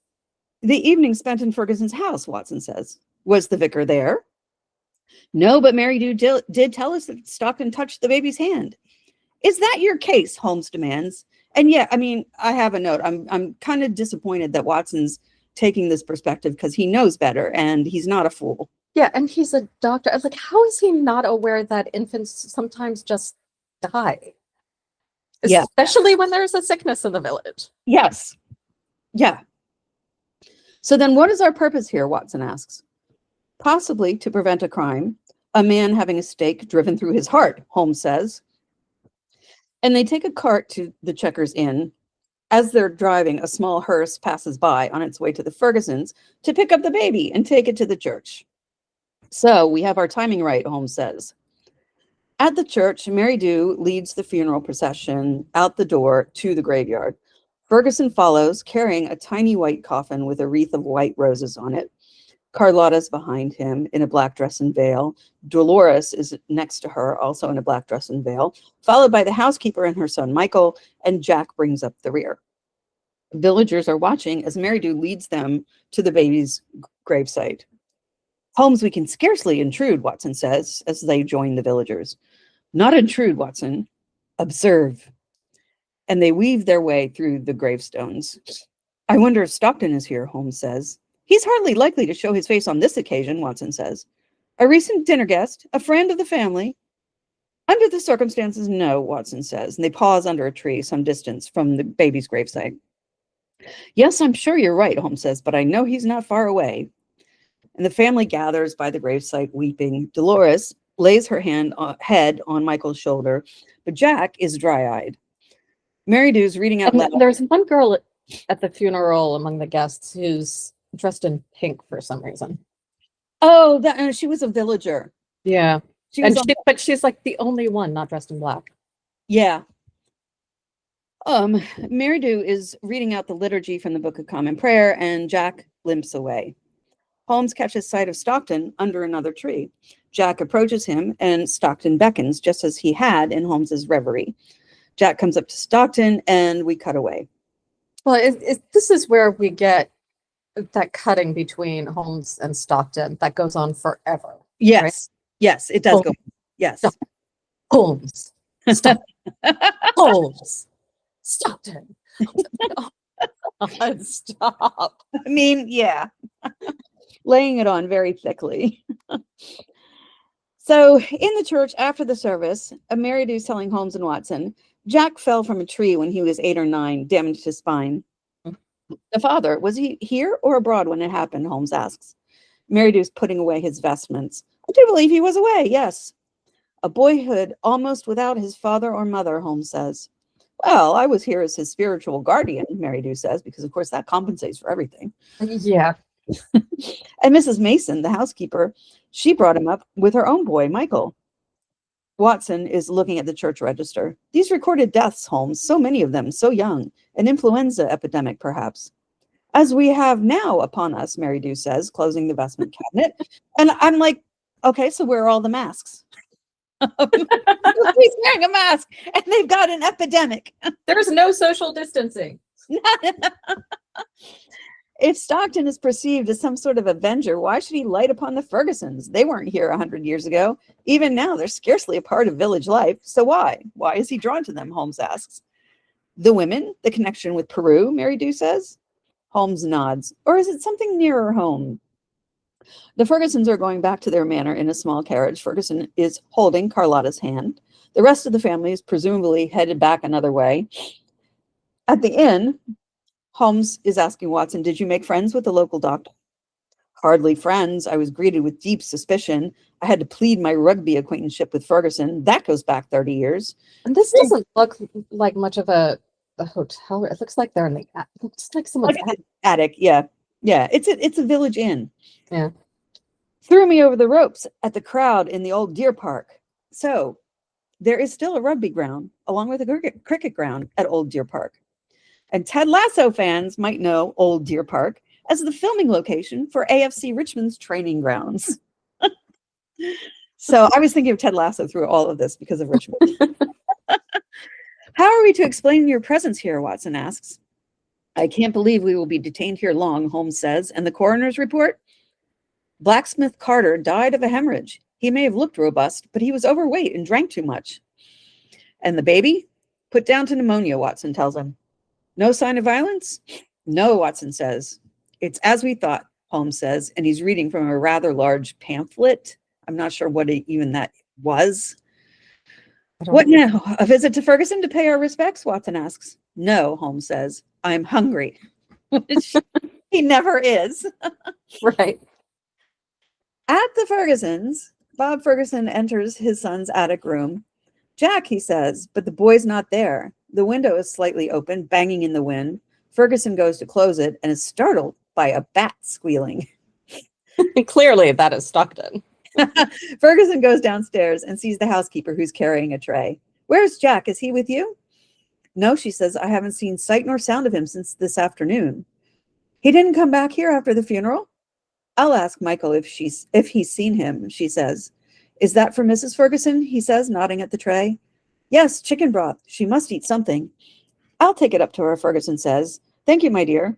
The evening spent in Ferguson's house, Watson says. Was the vicar there? No, but Mary did tell us that Stockton touched the baby's hand. Is that your case? Holmes demands. And yeah, I mean, I have a note. I'm kind of disappointed that Watson's taking this perspective because he knows better and he's not a fool. Yeah, and he's a doctor. I was like, how is he not aware that infants sometimes just die? Yeah. Especially when there's a sickness in the village. Yes. Yeah. So then what is our purpose here, Watson asks. Possibly to prevent a crime, a man having a stake driven through his heart, Holmes says. And they take a cart to the Checkers Inn. As they're driving, a small hearse passes by on its way to the Fergusons to pick up the baby and take it to the church. So we have our timing right, Holmes says. At the church, Mary Dew leads the funeral procession out the door to the graveyard. Ferguson follows, carrying a tiny white coffin with a wreath of white roses on it. Carlotta's behind him in a black dress and veil. Dolores is next to her, also in a black dress and veil, followed by the housekeeper and her son, Michael, and Jack brings up the rear. Villagers are watching as Mary Dew leads them to the baby's gravesite. Holmes, we can scarcely intrude, Watson says, as they join the villagers. Not intrude, Watson. Observe. And they weave their way through the gravestones. I wonder if Stockton is here, Holmes says. He's hardly likely to show his face on this occasion, Watson says. A recent dinner guest, a friend of the family. Under the circumstances, no, Watson says, and they pause under a tree some distance from the baby's gravesite. Yes, I'm sure you're right, Holmes says, but I know he's not far away. And the family gathers by the gravesite weeping. Dolores lays her head on Michael's shoulder, but Jack is dry-eyed. Mary Dew's reading out loud. There's one girl at the funeral among the guests who's dressed in pink for some reason. Oh, she was a villager. Yeah. But she's like the only one not dressed in black. Yeah. Mary Dew is reading out the liturgy from the Book of Common Prayer, and Jack limps away. Holmes catches sight of Stockton under another tree. Jack approaches him, and Stockton beckons, just as he had in Holmes's reverie. Jack comes up to Stockton, and we cut away. Well, this is where we get that cutting between Holmes and Stockton that goes on forever. Yes, right? Yes, it does go. Yes. Holmes. Stop. Holmes. Stockton. Stop. I mean, yeah. Laying it on very thickly. So in the church after the service, Mary Dew's telling Holmes and Watson, Jack fell from a tree when he was 8 or 9, damaged his spine. The father, was he here or abroad when it happened? Holmes asks. Mary Dew's putting away his vestments. I do believe he was away, yes. A boyhood almost without his father or mother, Holmes says. Well, I was here as his spiritual guardian, Mary Dew says, because of course that compensates for everything. Yeah. And Mrs. Mason, the housekeeper, she brought him up with her own boy, Michael. Watson is looking at the church register. These recorded deaths, Holmes, so many of them, so young. An influenza epidemic, perhaps. As we have now upon us, Mary Dew says, closing the vestment cabinet. And I'm like, okay, so where are all the masks? He's wearing a mask, and they've got an epidemic. There's no social distancing. If Stockton is perceived as some sort of avenger, why should he light upon the Fergusons? They weren't here 100 years ago. Even now, they're scarcely a part of village life. So why? Why is he drawn to them? Holmes asks. The women, the connection with Peru, Mary Dew says. Holmes nods. Or is it something nearer home? The Fergusons are going back to their manor in a small carriage. Ferguson is holding Carlotta's hand. The rest of the family is presumably headed back another way. At the inn, Holmes is asking Watson, did you make friends with the local doctor? Hardly friends. I was greeted with deep suspicion. I had to plead my rugby acquaintanceship with Ferguson. That goes back 30 years. And this doesn't look like much of a hotel. It looks like they're in the it looks like someone's Like an attic. Yeah. Yeah. It's a village inn. Yeah. Threw me over the ropes at the crowd in the old deer park. So there is still a rugby ground along with a cricket ground at Old Deer Park. And Ted Lasso fans might know Old Deer Park as the filming location for AFC Richmond's training grounds. So I was thinking of Ted Lasso through all of this because of Richmond. How are we to explain your presence here? Watson asks. I can't believe we will be detained here long, Holmes says. And the coroner's report? Blacksmith Carter died of a hemorrhage. He may have looked robust, but he was overweight and drank too much. And the baby? Put down to pneumonia, Watson tells him. No sign of violence? No, Watson says. It's as we thought, Holmes says, and he's reading from a rather large pamphlet. I'm not sure what even that was. What now? A visit to Ferguson to pay our respects? Watson asks. No, Holmes says. I'm hungry. Which he never is. Right. At the Fergusons, Bob Ferguson enters his son's attic room. Jack, he says, but the boy's not there. The window is slightly open, banging in the wind. Ferguson goes to close it and is startled by a bat squealing. Clearly, that is Stockton. Ferguson goes downstairs and sees the housekeeper who's carrying a tray. Where's Jack? Is he with you? No, she says, I haven't seen sight nor sound of him since this afternoon. He didn't come back here after the funeral? I'll ask Michael if he's seen him, she says. Is that for Mrs. Ferguson? He says, nodding at the tray. Yes, chicken broth. She must eat something. I'll take it up to her, Ferguson says. Thank you, my dear.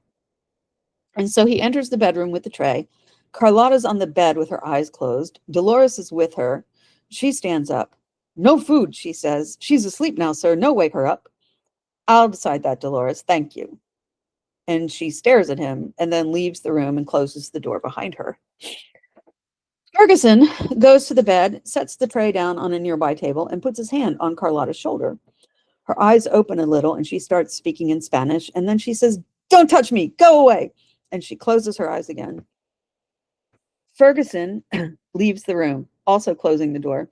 And so he enters the bedroom with the tray. Carlotta's on the bed with her eyes closed. Dolores is with her. She stands up. No food, she says. She's asleep now, sir. No, wake her up. I'll decide that, Dolores. Thank you. And she stares at him and then leaves the room and closes the door behind her. Ferguson goes to the bed, sets the tray down on a nearby table, and puts his hand on Carlotta's shoulder. Her eyes open a little, and she starts speaking in Spanish, and then she says, don't touch me, go away, and she closes her eyes again. Ferguson leaves the room, also closing the door.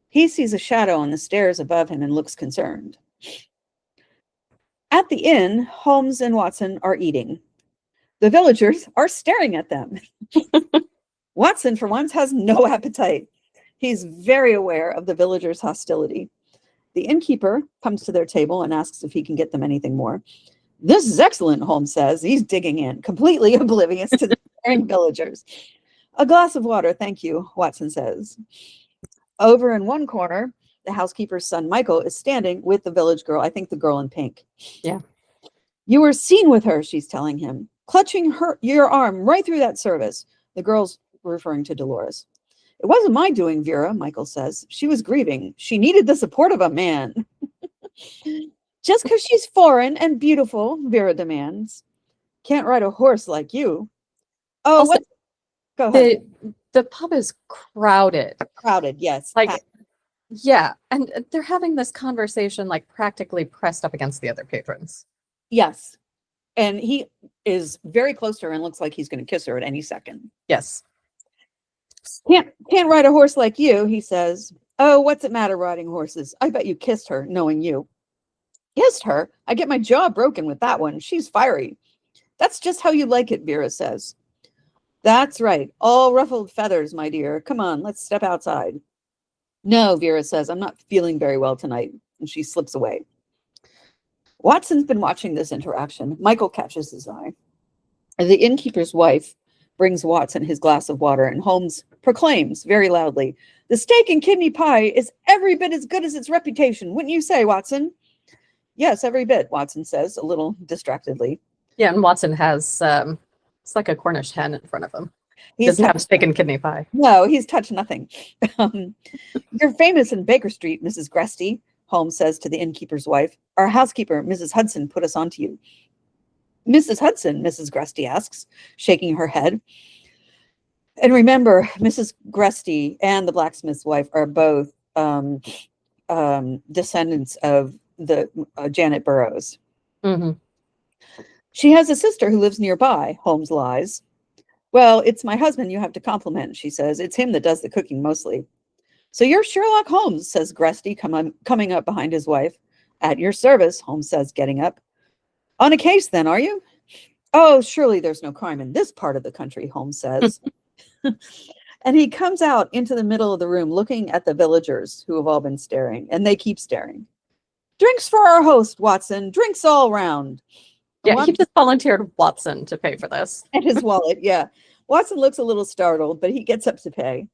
He sees a shadow on the stairs above him and looks concerned. At the inn, Holmes and Watson are eating. The villagers are staring at them. Watson, for once, has no appetite. He's very aware of the villagers' hostility. The innkeeper comes to their table and asks if he can get them anything more. This is excellent, Holmes says. He's digging in, completely oblivious to the staring villagers. A glass of water, thank you, Watson says. Over in one corner, the housekeeper's son, Michael, is standing with the village girl, I think the girl in pink. Yeah. You were seen with her, she's telling him, clutching your arm right through that service. The girl's referring to Dolores. It wasn't my doing, Vera, Michael says. She was grieving. She needed the support of a man. Just because she's foreign and beautiful, Vera demands. Can't ride a horse like you. Oh, Also, go ahead. The pub is crowded. Crowded, yes. Like, yeah. And they're having this conversation like practically pressed up against the other patrons. Yes. And he is very close to her and looks like he's going to kiss her at any second. Yes. Can't ride a horse like you, he says. Oh, what's it matter riding horses? I bet you kissed her, knowing you. Kissed her? I get my jaw broken with that one. She's fiery. That's just how you like it, Vera says. That's right. All ruffled feathers, my dear. Come on, let's step outside. No, Vera says, I'm not feeling very well tonight. And she slips away. Watson's been watching this interaction. Michael catches his eye. The innkeeper's wife brings Watson his glass of water, and Holmes proclaims very loudly, the steak and kidney pie is every bit as good as its reputation. Wouldn't you say, Watson? Yes, every bit, Watson says, a little distractedly. Yeah, and Watson has, it's like a Cornish hen in front of him. He doesn't have steak and kidney pie. No, he's touched nothing. You're famous in Baker Street, Mrs. Gresty. Holmes says to the innkeeper's wife. Our housekeeper, Mrs. Hudson, put us on to you. Mrs. Hudson, Mrs. Gresty asks, shaking her head. And remember, Mrs. Gresty and the blacksmith's wife are both descendants of the Janet Burroughs. Mm-hmm. She has a sister who lives nearby, Holmes lies. Well, it's my husband you have to compliment, she says. It's him that does the cooking mostly. So you're Sherlock Holmes, says Gresty, coming up behind his wife. At your service, Holmes says, getting up. On a case, then, are you? Oh, surely there's no crime in this part of the country, Holmes says. And he comes out into the middle of the room looking at the villagers who have all been staring, and they keep staring. Drinks for our host, Watson. Drinks all round. Yeah, he just volunteered Watson to pay for this. And his wallet, yeah. Watson looks a little startled, but he gets up to pay.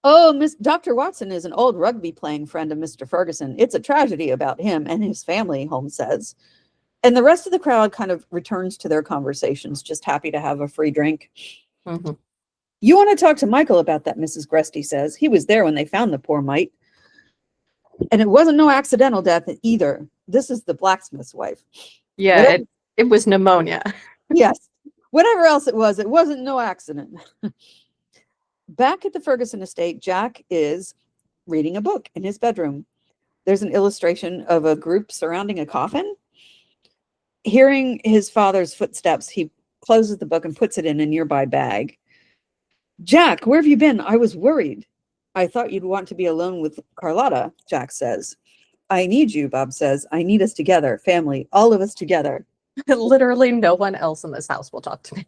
Oh, Dr. Watson is an old rugby-playing friend of Mr. Ferguson. It's a tragedy about him and his family, Holmes says. And the rest of the crowd kind of returns to their conversations, just happy to have a free drink. Mm-hmm. You want to talk to Michael about that, Mrs. Gresty says. He was there when they found the poor mite. And it wasn't no accidental death either. This is the blacksmith's wife. Yeah, it was pneumonia. Yes. Whatever else it wasn't no accident. Back at the Ferguson estate, Jack is reading a book in his bedroom. There's an illustration of a group surrounding a coffin. Hearing his father's footsteps, he closes the book and puts it in a nearby bag. Jack, where have you been? I was worried. I thought you'd want to be alone with Carlotta, Jack says. I need you, Bob says. I need us together, family, all of us together. Literally no one else in this house will talk to me.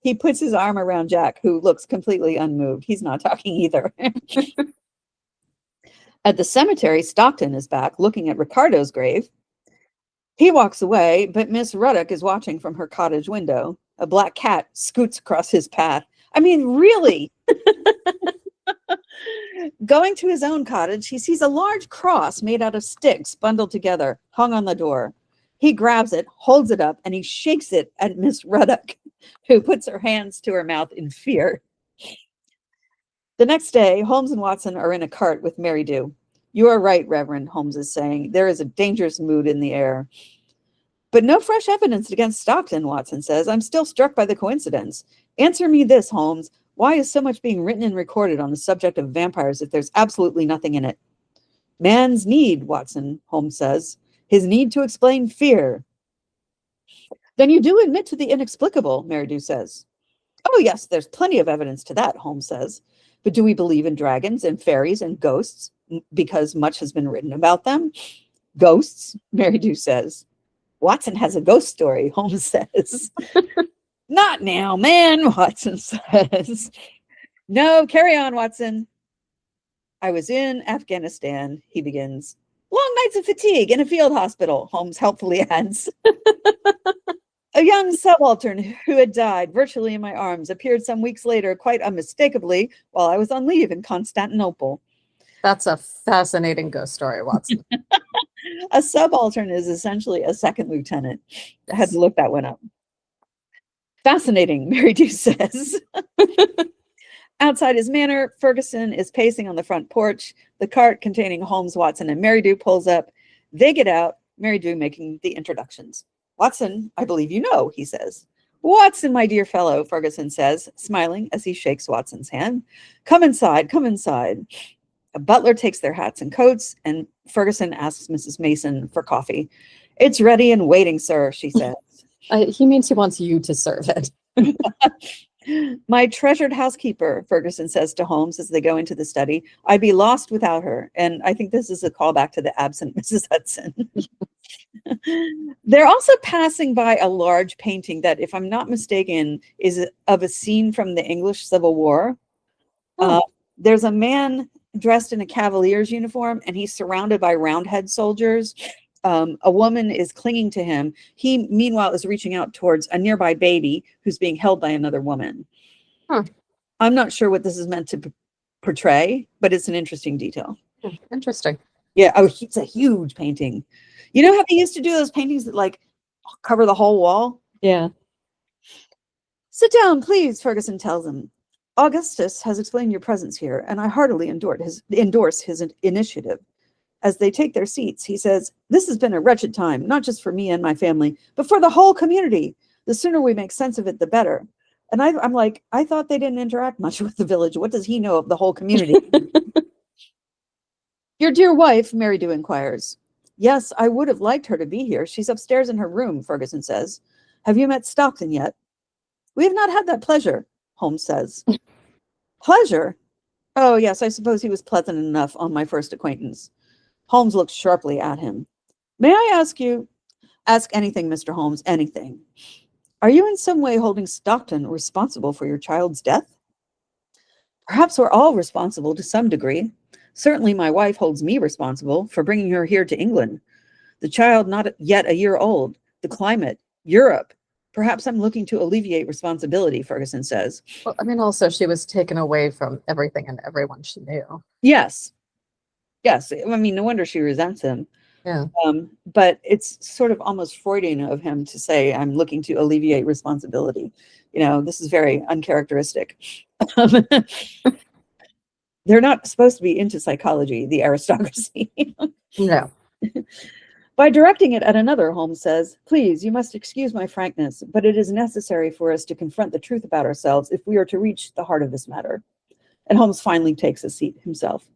He puts his arm around Jack, who looks completely unmoved. He's not talking either. At the cemetery, Stockton is back looking at Ricardo's grave. He walks away, but Miss Ruddock is watching from her cottage window. A black cat scoots across his path. I mean, really? Going to his own cottage, he sees a large cross made out of sticks bundled together, hung on the door. He grabs it, holds it up, and he shakes it at Miss Ruddock, who puts her hands to her mouth in fear. The next day, Holmes and Watson are in a cart with Mary Dew. You are right, Reverend, Holmes is saying. There is a dangerous mood in the air. But no fresh evidence against Stockton, Watson says. I'm still struck by the coincidence. Answer me this, Holmes. Why is so much being written and recorded on the subject of vampires if there's absolutely nothing in it? Man's need, Watson, Holmes says. His need to explain fear. Then you do admit to the inexplicable, Meridew says. Oh, yes, there's plenty of evidence to that, Holmes says. But do we believe in dragons and fairies and ghosts because much has been written about them? Ghosts, Meridew says. Watson has a ghost story, Holmes says. Not now, man, Watson says. No, carry on, Watson. I was in Afghanistan, he begins. Long nights of fatigue in a field hospital, Holmes helpfully adds. A young subaltern who had died virtually in my arms appeared some weeks later, quite unmistakably, while I was on leave in Constantinople. That's a fascinating ghost story, Watson. A subaltern is essentially a second lieutenant. I had to look that one up. Fascinating, Mary Dew says. Outside his manor, Ferguson is pacing on the front porch. The cart containing Holmes, Watson, and Mary Dew pulls up. They get out, Mary Dew making the introductions. Watson, I believe you know, he says. Watson, my dear fellow, Ferguson says, smiling as he shakes Watson's hand. Come inside, come inside. A butler takes their hats and coats, and Ferguson asks Mrs. Mason for coffee. It's ready and waiting, sir, she says. He means he wants you to serve it. My treasured housekeeper, Ferguson says to Holmes as they go into the study. I'd be lost without her. And I think this is a callback to the absent Mrs. Hudson. They're also passing by a large painting that, if I'm not mistaken, is of a scene from the English Civil War. Oh. There's a man dressed in a cavalier's uniform, and he's surrounded by Roundhead soldiers. A woman is clinging to him. He, meanwhile, is reaching out towards a nearby baby who's being held by another woman. Huh. I'm not sure what this is meant to portray, but it's an interesting detail. Interesting. Yeah, oh, it's a huge painting. You know how they used to do those paintings that like cover the whole wall? Yeah. Sit down, please, Ferguson tells him. Augustus has explained your presence here, and I heartily endorse his initiative. As they take their seats, he says, "This has been a wretched time, not just for me and my family, but for the whole community. The sooner we make sense of it, the better." And I'm like, I thought they didn't interact much with the village. What does he know of the whole community? Your dear wife, Mary Dew inquires. Yes, I would have liked her to be here. She's upstairs in her room, Ferguson says. Have you met Stockton yet? We have not had that pleasure, Holmes says. Pleasure? Oh, yes, I suppose he was pleasant enough on my first acquaintance. Holmes looked sharply at him. May I ask you? Ask anything, Mr. Holmes, anything. Are you in some way holding Stockton responsible for your child's death? Perhaps we're all responsible to some degree. Certainly my wife holds me responsible for bringing her here to England. The child not yet a year old, the climate, Europe. Perhaps I'm looking to alleviate responsibility, Ferguson says. Well, I mean, also she was taken away from everything and everyone she knew. Yes. Yes. I mean, no wonder she resents him. Yeah. But it's sort of almost Freudian of him to say, I'm looking to alleviate responsibility. You know, this is very uncharacteristic. They're not supposed to be into psychology, the aristocracy. No. By directing it at another, Holmes says, please, you must excuse my frankness, but it is necessary for us to confront the truth about ourselves if we are to reach the heart of this matter. And Holmes finally takes a seat himself.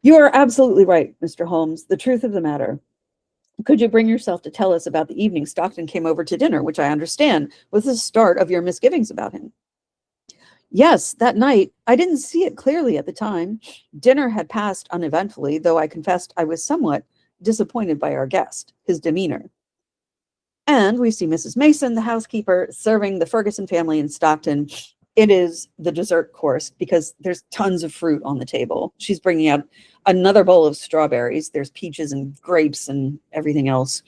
You are absolutely right, Mr. Holmes, the truth of the matter. Could you bring yourself to tell us about the evening Stockton came over to dinner, which I understand was the start of your misgivings about him? Yes, that night. I didn't see it clearly at the time. Dinner had passed uneventfully, though I confessed I was somewhat disappointed by our guest, his demeanor. And we see Mrs. Mason, the housekeeper, serving the Ferguson family in Stockton. It is the dessert course because there's tons of fruit on the table. She's bringing out another bowl of strawberries. There's peaches and grapes and everything else.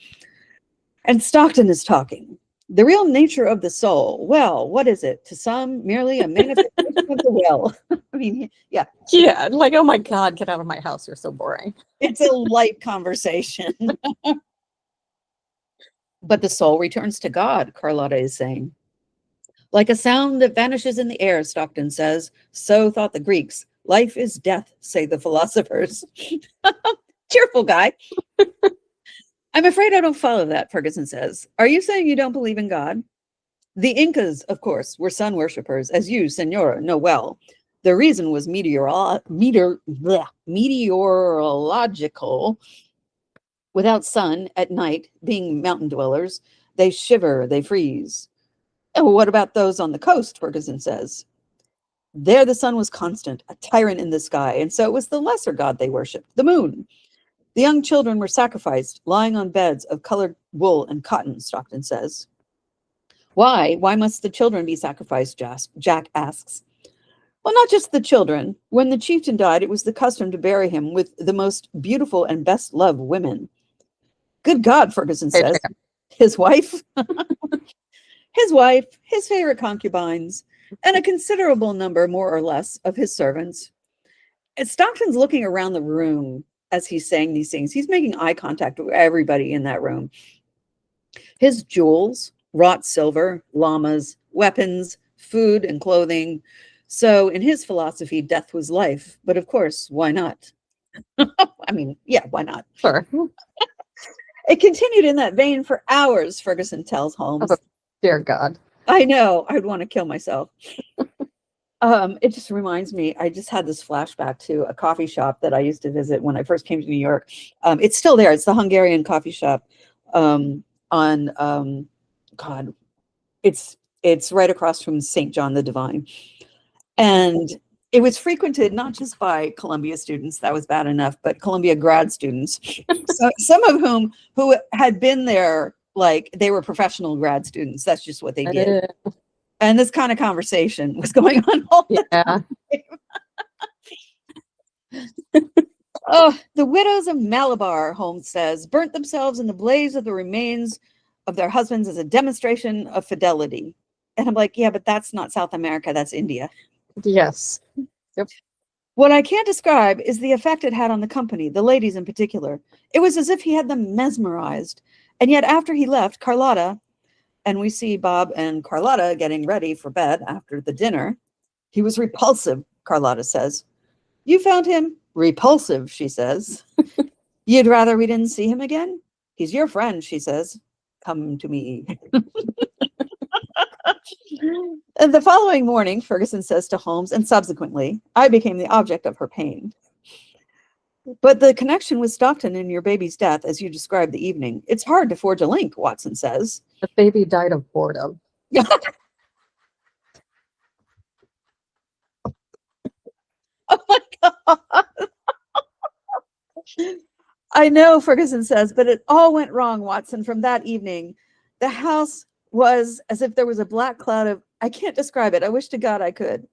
And Stockton is talking. The real nature of the soul. Well, what is it? To some, merely a manifestation of the will. I mean, yeah. Yeah, like, oh my God, get out of my house. You're so boring. It's a light conversation. But the soul returns to God, Carlotta is saying. Like a sound that vanishes in the air, Stockton says, so thought the Greeks. Life is death, say the philosophers. Cheerful guy. I'm afraid I don't follow that, Ferguson says. Are you saying you don't believe in God? The Incas, of course, were sun worshippers, as you, Senora, know well. The reason was meteorological. Without sun at night, being mountain dwellers, they shiver, they freeze. Oh, what about those on the coast, Ferguson says. There the sun was constant, a tyrant in the sky, and so it was the lesser god they worshipped, the moon. The young children were sacrificed, lying on beds of colored wool and cotton, Stockton says. Why? Why must the children be sacrificed, Jack asks. Well, not just the children. When the chieftain died, it was the custom to bury him with the most beautiful and best loved women. Good God, Ferguson says. His wife? His wife, his favorite concubines, and a considerable number, more or less, of his servants. And Stockton's looking around the room as he's saying these things. He's making eye contact with everybody in that room. His jewels, wrought silver, llamas, weapons, food, and clothing. So in his philosophy, death was life. But of course, why not? I mean, yeah, why not? Sure. It continued in that vein for hours, Ferguson tells Holmes. Oh, dear God. I know. I'd want to kill myself. It just reminds me, I just had this flashback to a coffee shop that I used to visit when I first came to New York. It's still there. It's the Hungarian coffee shop on, God, it's right across from St. John the Divine. And it was frequented not just by Columbia students, that was bad enough, but Columbia grad students, so some of whom who had been there, like they were professional grad students. That's just what they did. And this kind of conversation was going on all the time. Oh, the widows of Malabar, Holmes says, burnt themselves in the blaze of the remains of their husbands as a demonstration of fidelity. And I'm like, yeah, but that's not South America, that's India. Yes. Yep. What I can't describe is the effect it had on the company, the ladies in particular. It was as if he had them mesmerized. And yet after he left, Carlotta, and we see Bob and Carlotta getting ready for bed after the dinner, He was repulsive, Carlotta says. You found him repulsive, she says. You'd rather we didn't see him again? He's your friend, she says. Come to me. And the following morning, Ferguson says to Holmes, and subsequently, I became the object of her pain. But the connection with Stockton and your baby's death, as you described the evening, it's hard to forge a link, Watson says. The baby died of boredom. Oh my God. I know, Ferguson says, but it all went wrong, Watson, from that evening. The house was as if there was a black cloud of, I can't describe it. I wish to God I could.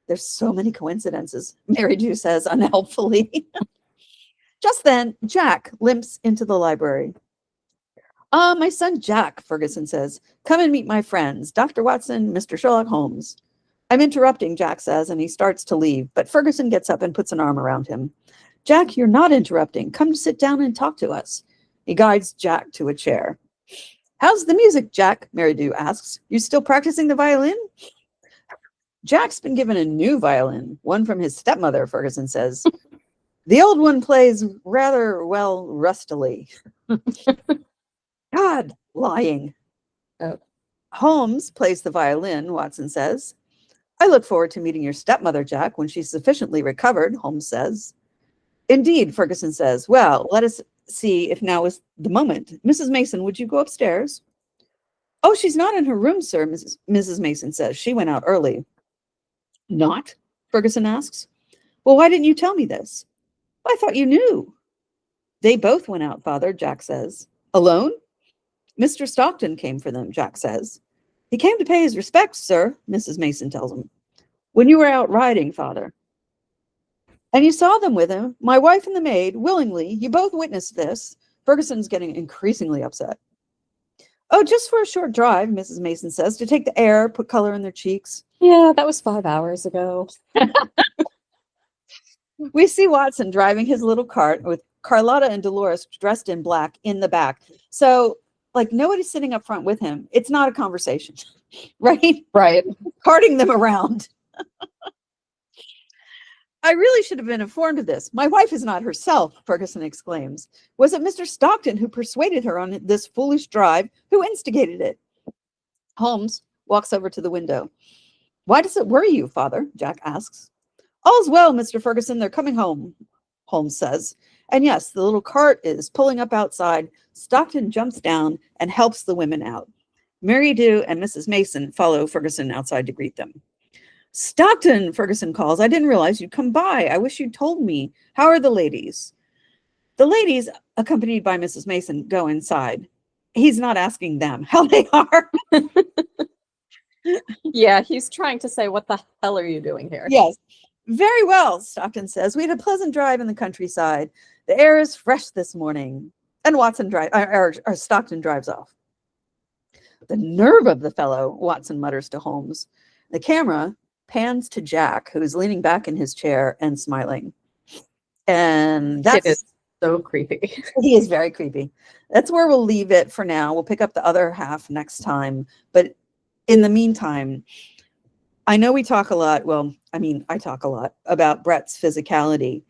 There's so many coincidences, Mary Dew says unhelpfully. Just then, Jack limps into the library. My son Jack, Ferguson says. Come and meet my friends, Dr. Watson, Mr. Sherlock Holmes. I'm interrupting, Jack says, and he starts to leave, but Ferguson gets up and puts an arm around him. Jack, you're not interrupting. Come sit down and talk to us. He guides Jack to a chair. How's the music, Jack? Mary Dew asks. You still practicing the violin? Jack's been given a new violin, one from his stepmother, Ferguson says. The old one plays rather well rustily. God, lying. Oh. Holmes plays the violin, Watson says. I look forward to meeting your stepmother, Jack, when she's sufficiently recovered, Holmes says. Indeed, Ferguson says. Well, let us see if now is the moment. Mrs. Mason, would you go upstairs? Oh, she's not in her room, sir, Mrs. Mason says. She went out early. Not? Ferguson asks. Well, why didn't you tell me this? I thought you knew. They both went out, Father, Jack says. Alone? Mr. Stockton came for them, Jack says. He came to pay his respects, sir, Mrs. Mason tells him. When you were out riding, Father. And you saw them with him, my wife and the maid, willingly. You both witnessed this. Ferguson's getting increasingly upset. Oh, just for a short drive, Mrs. Mason says, to take the air, put color in their cheeks. Yeah, that was 5 hours ago. We see Watson driving his little cart with Carlotta and Dolores dressed in black in the back. So, like, nobody's sitting up front with him. It's not a conversation, right? Right. Carting them around. I really should have been informed of this. My wife is not herself, Ferguson exclaims. Was it Mr. Stockton who persuaded her on this foolish drive? Who instigated it? Holmes walks over to the window. Why does it worry you, Father? Jack asks. All's well, Mr. Ferguson. They're coming home, Holmes says. And yes, the little cart is pulling up outside. Stockton jumps down and helps the women out. Mary Dew and Mrs. Mason follow Ferguson outside to greet them. Stockton, Ferguson calls. I didn't realize you'd come by. I wish you'd told me. How are the ladies? The ladies, accompanied by Mrs. Mason, go inside. He's not asking them how they are. Yeah, he's trying to say, what the hell are you doing here? Yes. Very well, Stockton says. We had a pleasant drive in the countryside. The air is fresh this morning. And Stockton drives off. The nerve of the fellow, Watson mutters to Holmes. The camera pans to Jack, who's leaning back in his chair and smiling. And that's... It is so creepy. He is very creepy. That's where we'll leave it for now. We'll pick up the other half next time. But in the meantime, I know we talk a lot. Well, I mean, I talk a lot about Brett's physicality.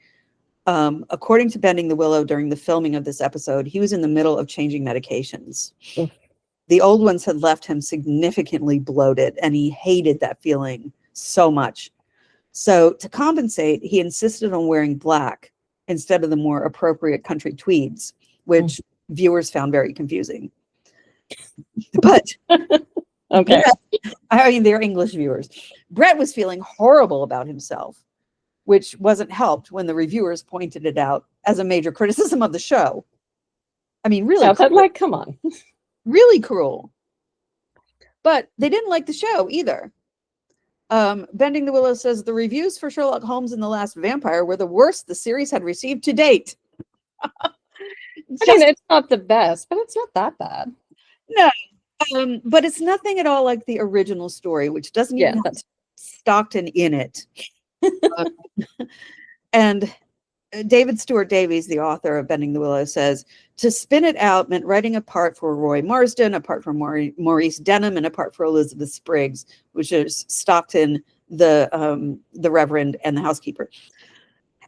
According to Bending the Willow, during the filming of this episode, he was in the middle of changing medications. Mm. The old ones had left him significantly bloated, and he hated that feeling so much. So to compensate, he insisted on wearing black instead of the more appropriate country tweeds, which viewers found very confusing. But Okay. yeah, I mean, they're English viewers. Brett was feeling horrible about himself, which wasn't helped when the reviewers pointed it out as a major criticism of the show. I mean, really, Yeah, but like, come on. Really cruel. But they didn't like the show either. Bending the Willow says the reviews for Sherlock Holmes and the Last Vampire were the worst the series had received to date. I mean, it's not the best, but it's not that bad. No, but it's nothing at all like the original story, which doesn't even have Stockton in it. And David Stuart Davies, the author of Bending the Willow, says to spin it out meant writing a part for Roy Marsden, a part for Maurice Denham, and a part for Elizabeth Spriggs, which is Stockton, the reverend and the housekeeper.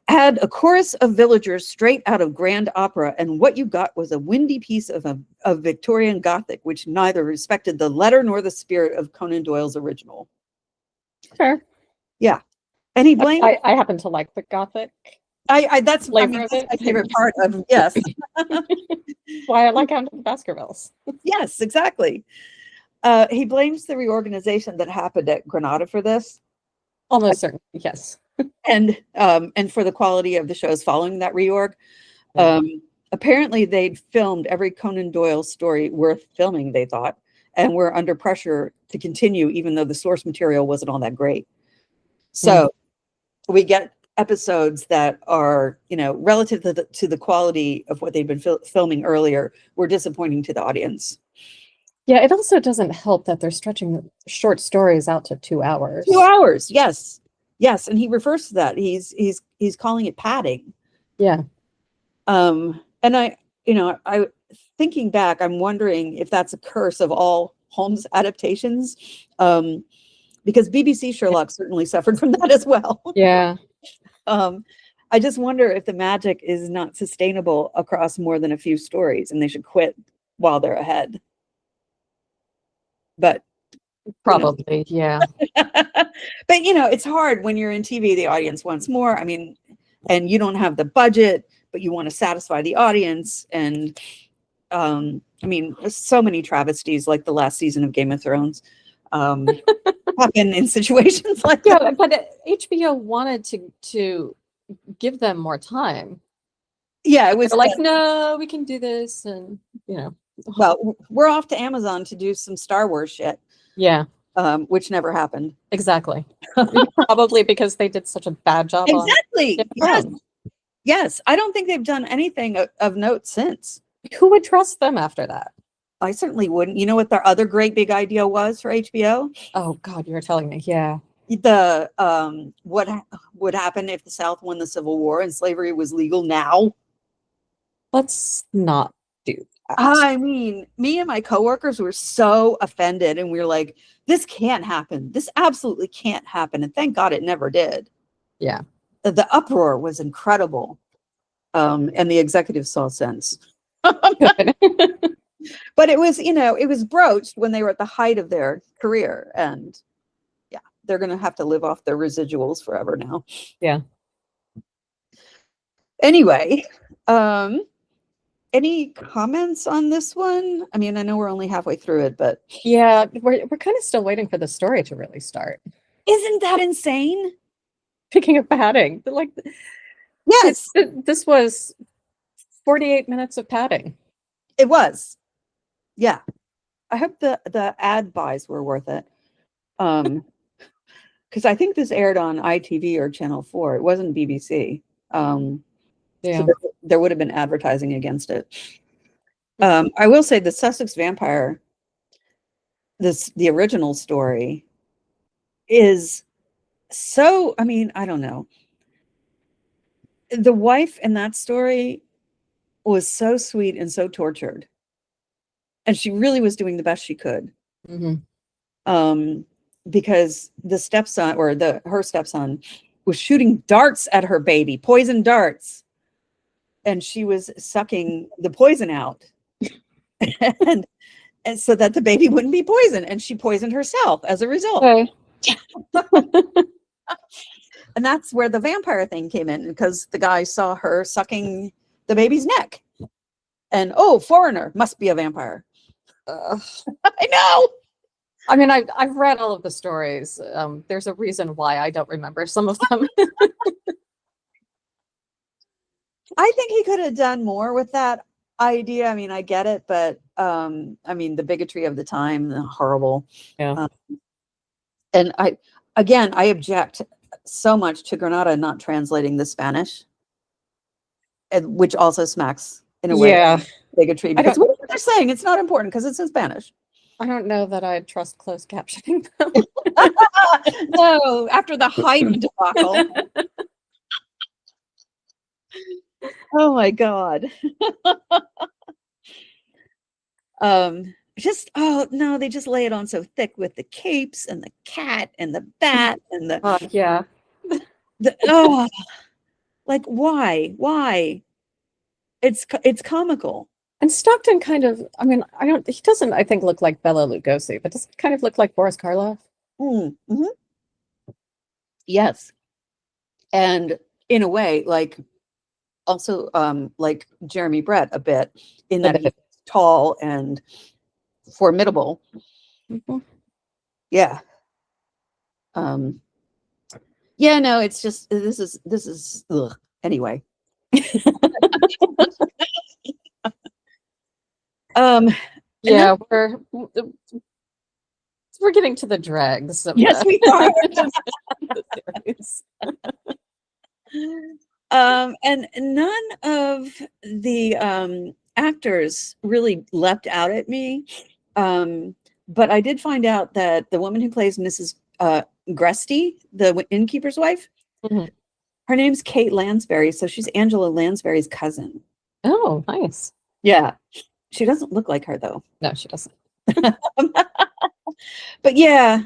Add a chorus of villagers straight out of grand opera, and what you got was a windy piece of Victorian Gothic, which neither respected the letter nor the spirit of Conan Doyle's original. Fair. Yeah. And he blamed. I happen to like the Gothic. That's flavor my of it. favorite part of, yes. Why I like Count of the Baskervilles. Yes, exactly. He blames the reorganization that happened at Granada for this. Almost certainly, yes. And for the quality of the shows following that reorg. Yeah. Apparently they'd filmed every Conan Doyle story worth filming, they thought, and were under pressure to continue even though the source material wasn't all that great. So we get episodes that are, relative to the quality of what they'd been filming earlier, were disappointing to the audience. Yeah, it also doesn't help that they're stretching the short stories out to 2 hours. 2 hours, yes. Yes, and he refers to that. He's calling it padding. Yeah. And I thinking back, I'm wondering if that's a curse of all Holmes adaptations. Because BBC Sherlock certainly suffered from that as well. Yeah. I just wonder if the magic is not sustainable across more than a few stories and they should quit while they're ahead. But probably, yeah. But it's hard when you're in TV, the audience wants more. I mean, and you don't have the budget, but you want to satisfy the audience. And I mean, so many travesties like the last season of Game of Thrones happen in situations like that. Yeah, but HBO wanted to give them more time. Yeah, it was like, no, we can do this, and well, we're off to Amazon to do some Star Wars shit. Yeah. Which never happened. Exactly. Probably because they did such a bad job. Exactly. Yes. I don't think they've done anything of note since. Who would trust them after that? I certainly wouldn't. You know what their other great big idea was for HBO? Oh God, you're telling me. Yeah. The what would happen if the South won the Civil War and slavery was legal now? Let's not do that. I mean, me and my coworkers were so offended, and we were like, this can't happen. This absolutely can't happen. And thank God it never did. Yeah. The uproar was incredible. And the executives saw sense. But it was, it was broached when they were at the height of their career. And yeah, they're going to have to live off their residuals forever now. Yeah. Anyway, any comments on this one? I mean, I know we're only halfway through it, but yeah, we're kind of still waiting for the story to really start. Isn't that insane? Speaking of padding, like, yes, this was 48 minutes of padding. It was. Yeah. I hope the ad buys were worth it. Because I think this aired on ITV or Channel 4. It wasn't BBC. Yeah. So there would have been advertising against it. I will say the Sussex Vampire, the original story, is so, I mean, I don't know. The wife in that story was so sweet and so tortured. And she really was doing the best she could. Mm-hmm. Because the stepson or her stepson was shooting darts at her baby, poison darts. And she was sucking the poison out. and so that the baby wouldn't be poisoned. And she poisoned herself as a result. Okay. And that's where the vampire thing came in, because the guy saw her sucking the baby's neck. And, oh, foreigner, must be a vampire. I know. I mean, I've read all of the stories. There's a reason why I don't remember some of them. I think he could have done more with that idea. I mean, I get it, but I mean, the bigotry of the time, horrible. Yeah. And I object so much to Granada not translating the Spanish, which also smacks in a way of bigotry, because what they're saying, it's not important because it's in Spanish. I don't know that I'd trust closed captioning them. No, after the hype debacle. Oh my God. just, oh no, they just lay it on so thick with the capes and the cat and the bat and Yeah. oh, like why? It's comical. And Stockton kind of, I mean, he doesn't, I think, look like Bela Lugosi, but does he kind of look like Boris Karloff? Mm-hmm. Yes. And in a way, like also like Jeremy Brett a bit, in that he's tall and formidable. Mm-hmm. Yeah. Yeah, no, it's just this is ugh. Anyway. Yeah, we're getting to the dregs of yes, we are. the series. And none of the actors really leapt out at me. But I did find out that the woman who plays Mrs. Gresty, the innkeeper's wife, Mhm. her name's Kate Lansbury, so she's Angela Lansbury's cousin. Oh, nice. Yeah. She doesn't look like her though. No, she doesn't. But yeah,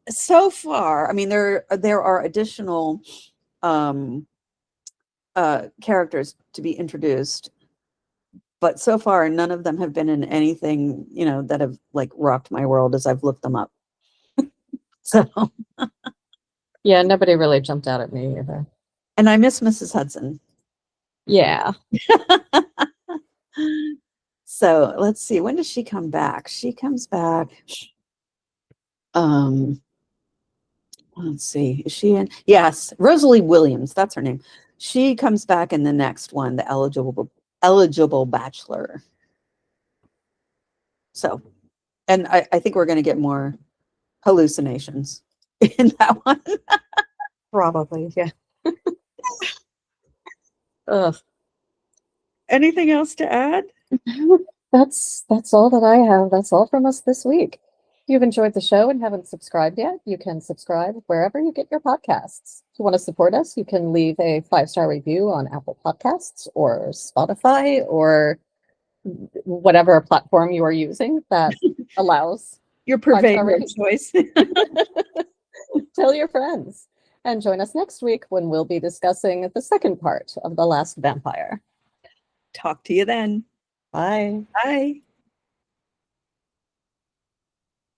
so far, I mean, there are additional characters to be introduced, but so far none of them have been in anything, you know, that have like rocked my world as I've looked them up. So yeah, nobody really jumped out at me either. and I miss Mrs. Hudson. Yeah. So let's see, when does she come back? She comes back. Let's see, is she in? Yes, Rosalie Williams, that's her name. She comes back in the next one, the eligible bachelor. So, and I think we're going to get more hallucinations in that one. Probably, yeah. Ugh. Anything else to add? That's all that I have. That's all from us this week. If you've enjoyed the show and haven't subscribed yet, you can subscribe wherever you get your podcasts. If you want to support us, you can leave a 5-star review on Apple Podcasts or Spotify or whatever platform you are using that allows Your purveyor ratings. choice. Tell your friends and join us next week when we'll be discussing the second part of The Last Vampyre. Talk to you then. Bye. Bye.